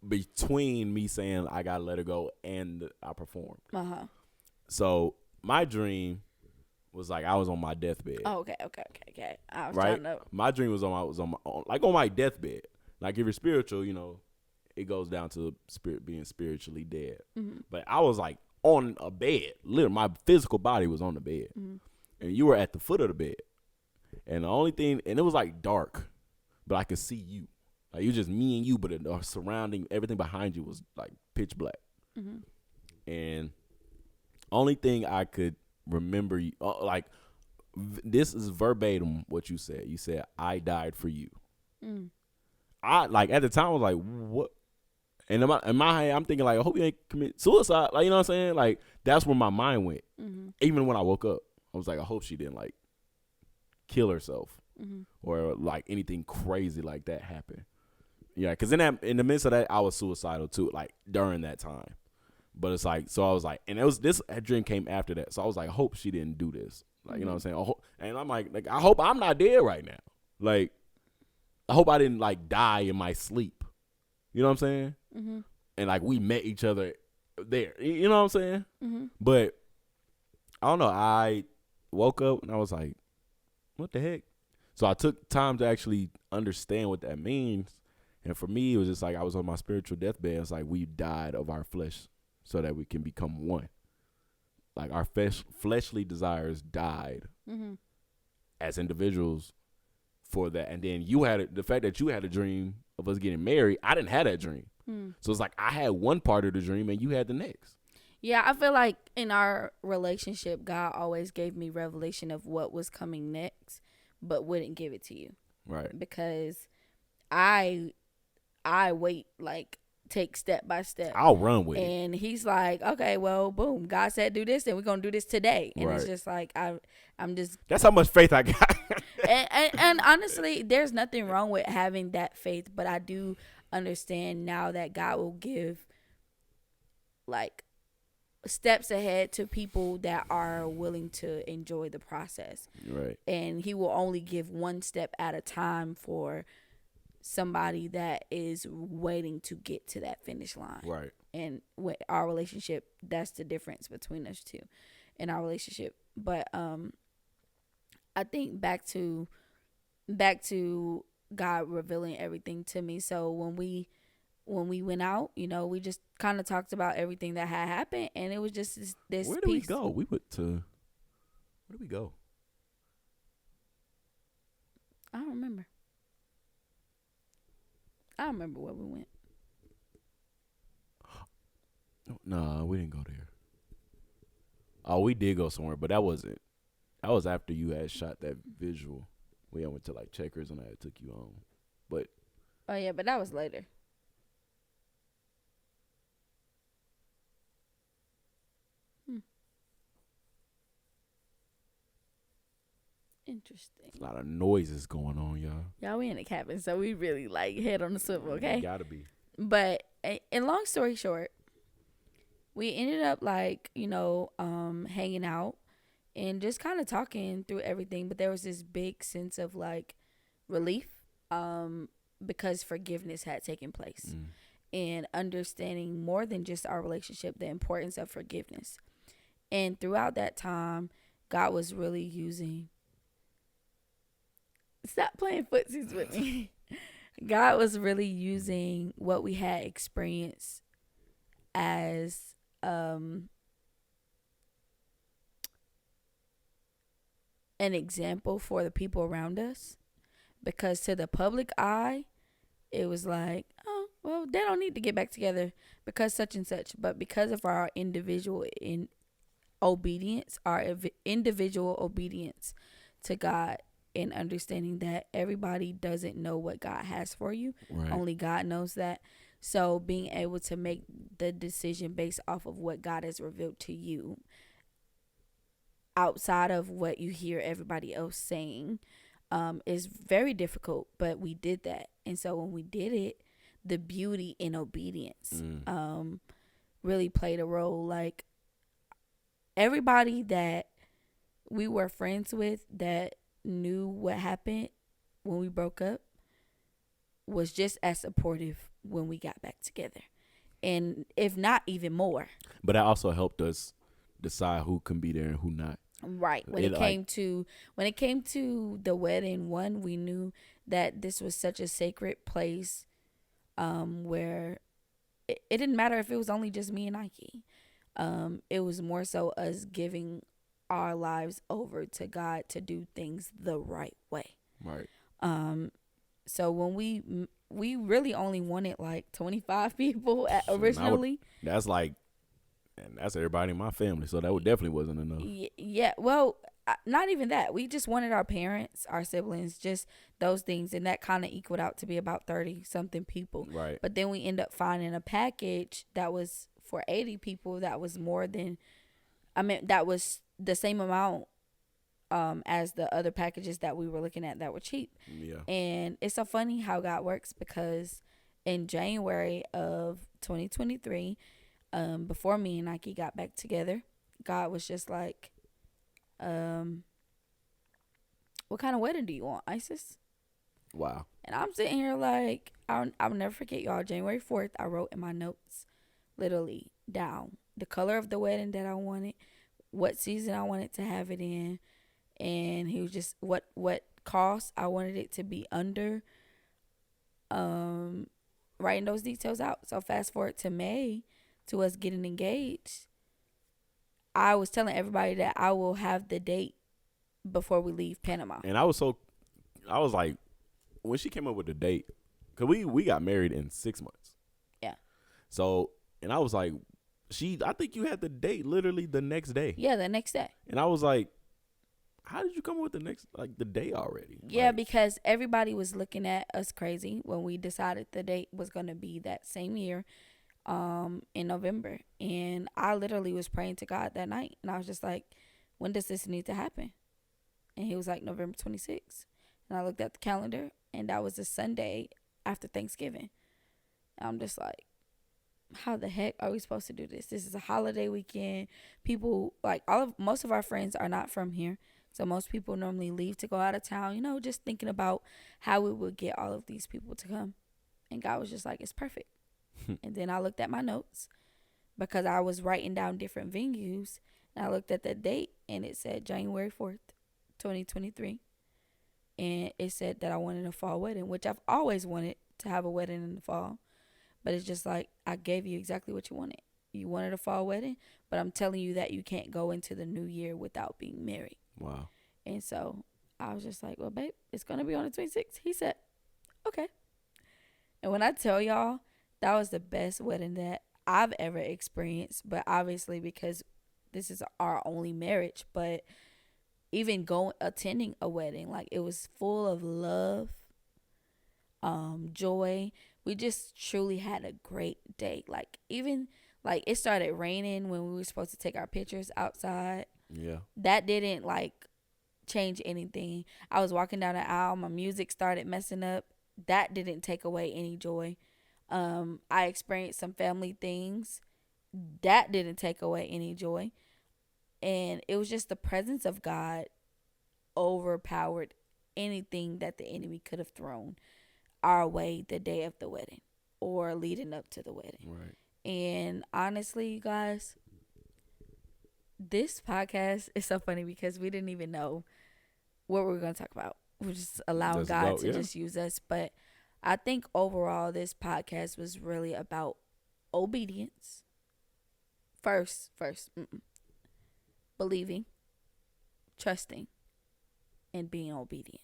Speaker 1: between me saying I gotta let her go and I performed. Uh-huh. So my dream was like I was on my deathbed.
Speaker 2: Oh, okay. I was
Speaker 1: right?
Speaker 2: trying to.
Speaker 1: My dream was on my deathbed. Like, if you're spiritual, it goes down to spirit being spiritually dead. Mm-hmm. But I was like on a bed. Literally, my physical body was on the bed. Mm-hmm. And you were at the foot of the bed. And the only thing, and it was like dark, but I could see you. Like, you just me and you, but the surrounding, everything behind you was like pitch black. Mm-hmm. And only thing I could remember you. Like this is verbatim what you said. You said I died for you.
Speaker 2: Mm.
Speaker 1: I like at the time I was like, what? And in my head, I'm thinking like, I hope you ain't commit suicide. Like, you know what I'm saying? Like that's where my mind went.
Speaker 2: Mm-hmm.
Speaker 1: Even when I woke up, I was like, I hope she didn't like kill herself
Speaker 2: Mm-hmm.
Speaker 1: or like anything crazy like that happen. Yeah, because in the midst of that, I was suicidal too, like during that time. But it's like, so I was like, and it was this dream came after that. So I was like, I hope she didn't do this. Like, you know what I'm saying? And I'm like, I hope I'm not dead right now. Like, I hope I didn't like die in my sleep. You know what I'm saying?
Speaker 2: Mm-hmm.
Speaker 1: And like we met each other there. You know what I'm saying?
Speaker 2: Mm-hmm.
Speaker 1: But I don't know. I woke up and I was like, what the heck? So I took time to actually understand what that means. And for me, it was just like I was on my spiritual deathbed. It's like we died of our flesh so that we can become one. Like our fleshly desires died
Speaker 2: Mm-hmm.
Speaker 1: as individuals for that. And then you had the fact that you had a dream of us getting married. I didn't have that dream.
Speaker 2: Mm.
Speaker 1: So it's like I had one part of the dream and you had the next.
Speaker 2: Yeah, I feel like in our relationship, God always gave me revelation of what was coming next, but wouldn't give it to you.
Speaker 1: Right.
Speaker 2: Because I wait, like take step by step.
Speaker 1: I'll run with it.
Speaker 2: And he's like, okay, well, boom, God said do this, and we're gonna do this today. And it's
Speaker 1: Right.
Speaker 2: just like I'm just
Speaker 1: That's how much faith I got.
Speaker 2: and honestly, there's nothing wrong with having that faith, but I do understand now that God will give like steps ahead to people that are willing to enjoy the process.
Speaker 1: Right.
Speaker 2: And he will only give one step at a time for somebody that is waiting to get to that finish line.
Speaker 1: Right.
Speaker 2: And with our relationship, that's the difference between us two in our relationship. But I think back to God revealing everything to me. So when we went out, you know, we just kind of talked about everything that had happened, and it was just this
Speaker 1: Where did
Speaker 2: piece.
Speaker 1: we go? We went to. Where did we go?
Speaker 2: I don't remember where we went.
Speaker 1: No, we didn't go there. Oh, we did go somewhere, but that wasn't. That was after you had shot that visual. We went to like Checkers and I took you home. But
Speaker 2: Oh yeah, but that was later. Interesting.
Speaker 1: a lot of noises going on, y'all.
Speaker 2: Y'all, we in a cabin, so we really like head on the swivel, okay?
Speaker 1: Gotta be.
Speaker 2: But in long story short, we ended up like, you know, hanging out and just kind of talking through everything. But there was this big sense of like relief because forgiveness had taken place and understanding more than just our relationship, the importance of forgiveness. And throughout that time, God was really using. Stop playing footsies with me. God was really using what we had experienced as an example for the people around us, because to the public eye it was like, oh well, they don't need to get back together because such and such. But because of our individual individual obedience to God, and understanding that everybody doesn't know what God has for you.
Speaker 1: Right.
Speaker 2: Only God knows that. So being able to make the decision based off of what God has revealed to you outside of what you hear everybody else saying is very difficult, but we did that. And so when we did it, the beauty in obedience really played a role. Like everybody that we were friends with that knew what happened when we broke up was just as supportive when we got back together, and if not even more.
Speaker 1: But that also helped us decide who can be there and who not.
Speaker 2: Right. When it came to the wedding one, we knew that this was such a sacred place where it didn't matter if it was only just me and NyKe. It was more so us giving our lives over to God to do things the right way.
Speaker 1: Right.
Speaker 2: So when we really only wanted like 25 people originally.
Speaker 1: That's like And that's everybody in my family, so that definitely wasn't enough.
Speaker 2: Yeah. Well, not even that. We just wanted our parents, our siblings, just those things, and that kind of equaled out to be about 30 something people.
Speaker 1: Right.
Speaker 2: But then we end up finding a package that was for 80 people. That was more than, I mean, that was the same amount as the other packages that we were looking at that were cheap.
Speaker 1: Yeah.
Speaker 2: And it's so funny how God works, because in January of 2023, before me and NyKe got back together, God was just like, what kind of wedding do you want, Isis?
Speaker 1: Wow.
Speaker 2: And I'm sitting here like, I'll never forget, y'all. January 4th, I wrote in my notes, literally down the color of the wedding that I wanted, what season I wanted to have it in, and he was just what cost I wanted it to be under. Writing those details out. So fast forward to May, to us getting engaged, I was telling everybody that I will have the date before we leave Panama.
Speaker 1: And I was like, when she came up with the date, because we got married in 6 months.
Speaker 2: Yeah.
Speaker 1: So, and I was like, I think you had the date literally the next day.
Speaker 2: Yeah, the next day.
Speaker 1: And I was like, how did you come up with the day already?
Speaker 2: Yeah,
Speaker 1: like,
Speaker 2: because everybody was looking at us crazy when we decided the date was going to be that same year, in November. And I literally was praying to God that night. And I was just like, when does this need to happen? And he was like, November 26th. And I looked at the calendar, and that was a Sunday after Thanksgiving. And I'm just like, how the heck are we supposed to do this? This is a holiday weekend. People, like, most of our friends are not from here. So most people normally leave to go out of town, just thinking about how we would get all of these people to come. And God was just like, it's perfect. And then I looked at my notes, because I was writing down different venues. And I looked at the date, and it said January 4th, 2023. And it said that I wanted a fall wedding, which I've always wanted to have a wedding in the fall. But it's just like, I gave you exactly what you wanted. You wanted a fall wedding, but I'm telling you that you can't go into the new year without being married.
Speaker 1: Wow.
Speaker 2: And so I was just like, well, babe, it's going to be on the 26th. He said, okay. And when I tell y'all, that was the best wedding that I've ever experienced. But obviously, because this is our only marriage, but even attending a wedding, like, it was full of love, joy. We just truly had a great day. Like, even like, it started raining when we were supposed to take our pictures outside.
Speaker 1: Yeah.
Speaker 2: That didn't like change anything. I was walking down the aisle, my music started messing up. That didn't take away any joy. I experienced some family things. That didn't take away any joy. And it was just the presence of God overpowered anything that the enemy could have thrown our way the day of the wedding or leading up to the wedding.
Speaker 1: Right. And
Speaker 2: honestly, you guys, this podcast is so funny because we didn't even know what we were going to talk about. We're just allowing God to just use us. But I think overall, this podcast was really about obedience. First, believing, trusting, and being obedient.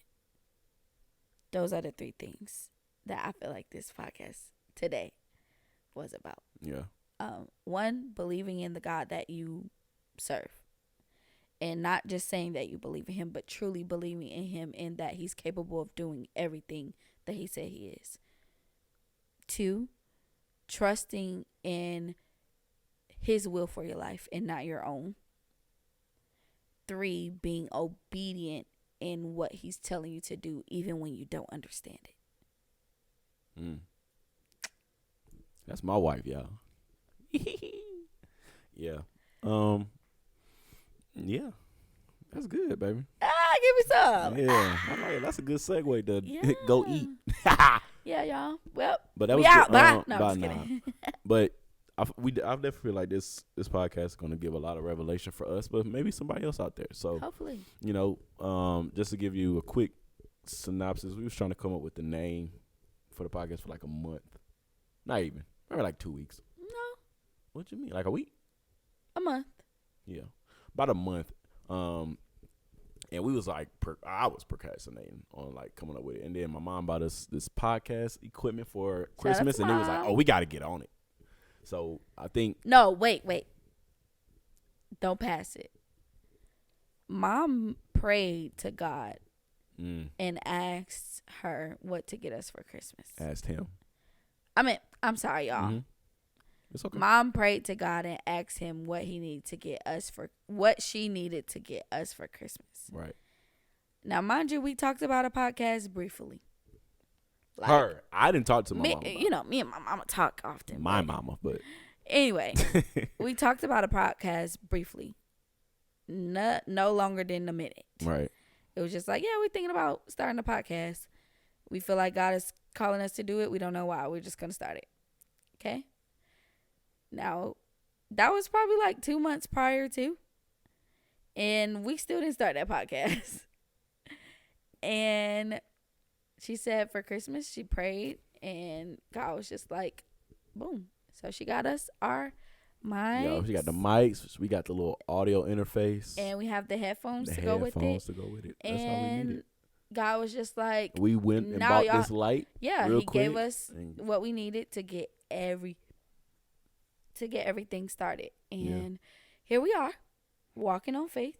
Speaker 2: Those are the three things that I feel like this podcast today was about.
Speaker 1: Yeah.
Speaker 2: One, believing in the God that you serve. And not just saying that you believe in him, but truly believing in him and that he's capable of doing everything that he said he is. 2, trusting in his will for your life and not your own. 3, being obedient in what he's telling you to do, even when you don't understand it.
Speaker 1: That's my wife, y'all. Yeah. Yeah. That's good, baby.
Speaker 2: Give me some.
Speaker 1: Yeah. I like it. That's a good segue to go eat.
Speaker 2: Yeah, y'all. Well,
Speaker 1: but that was
Speaker 2: out.
Speaker 1: good.
Speaker 2: No, I'm just kidding.
Speaker 1: But I definitely feel like this podcast is going to give a lot of revelation for us, but maybe somebody else out there. So
Speaker 2: hopefully,
Speaker 1: just to give you a quick synopsis, we was trying to come up with the name for the podcast for like a month. Not even. Maybe like 2 weeks.
Speaker 2: No.
Speaker 1: What you mean? Like a week?
Speaker 2: A month.
Speaker 1: Yeah. About a month. And we was like, I was procrastinating on like coming up with it. And then my mom bought us this podcast equipment for Christmas, and it was like, oh, we got to get on it. So I think.
Speaker 2: No, wait. Don't pass it. Mom prayed to God and asked her what to get us for Christmas.
Speaker 1: Asked him.
Speaker 2: I'm sorry, y'all.
Speaker 1: Mm-hmm. It's okay.
Speaker 2: Mom prayed to God and asked him what she needed to get us for Christmas.
Speaker 1: Right.
Speaker 2: Now, mind you, we talked about a podcast briefly.
Speaker 1: Her. I didn't talk to my mama.
Speaker 2: You know, me and my mama talk often.
Speaker 1: My mama, but
Speaker 2: anyway, we talked about a podcast briefly. No longer than a minute.
Speaker 1: Right.
Speaker 2: It was just like, yeah, we're thinking about starting a podcast. We feel like God is calling us to do it. We don't know why. We're just going to start it. Okay? Now, that was probably like 2 months prior to. And we still didn't start that podcast. And she said for Christmas, she prayed. And God was just like, boom. So she got us our mics.
Speaker 1: Yo, she got the mics. We got the little audio interface.
Speaker 2: And we have the headphones to go with it.
Speaker 1: That's all we needed.
Speaker 2: God was just like,
Speaker 1: we went and bought this light.
Speaker 2: Yeah,
Speaker 1: real
Speaker 2: he
Speaker 1: quick
Speaker 2: gave us what we needed to get everything started. And here we are, walking on faith.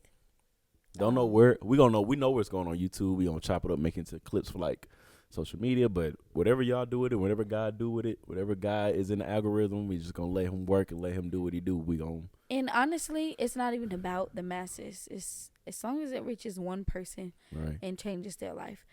Speaker 1: Don't know where we gonna know. We know where it's going on YouTube. We gonna chop it up, make it into clips for like social media. But whatever y'all do with it, whatever God do with it, whatever God is in the algorithm, we just gonna let him work and let him do what he do. We gonna.
Speaker 2: And honestly, it's not even about the masses. It's as long as it reaches one person and changes their life,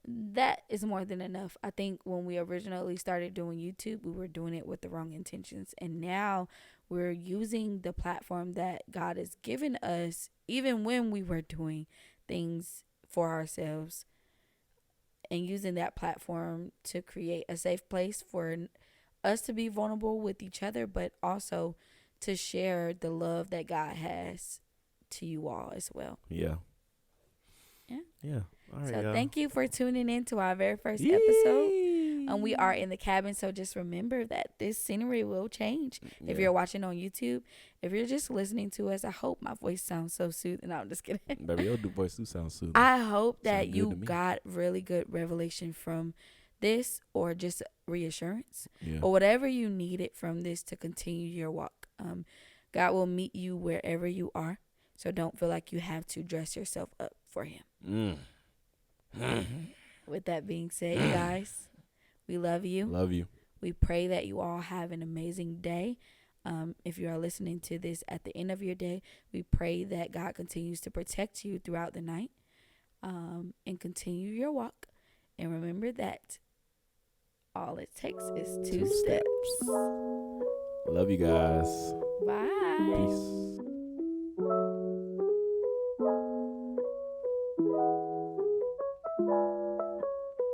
Speaker 2: that is more than enough. I think when we originally started doing YouTube, we were doing it with the wrong intentions. And now we're using the platform that God has given us, even when we were doing things for ourselves, and using that platform to create a safe place for us to be vulnerable with each other, but also to share the love that God has to you all as well.
Speaker 1: Yeah. All right,
Speaker 2: so
Speaker 1: y'all.
Speaker 2: Thank you for tuning in to our very first episode. We are in the cabin, so just remember that this scenery will change. If you're watching on YouTube, if you're just listening to us, I hope my voice sounds so soothing. No, I'm just kidding.
Speaker 1: Baby, your voice do sound soothing.
Speaker 2: I hope that you got really good revelation from this, or just reassurance, or whatever you needed from this to continue your walk. God will meet you wherever you are, so don't feel like you have to dress yourself up for him. With that being said, guys, we love you.
Speaker 1: Love you.
Speaker 2: We pray that you all have an amazing day. If you are listening to this at the end of your day, we pray that God continues to protect you throughout the night, and continue your walk. And remember that all it takes is two steps.
Speaker 1: Love you guys.
Speaker 2: Bye.
Speaker 1: Peace.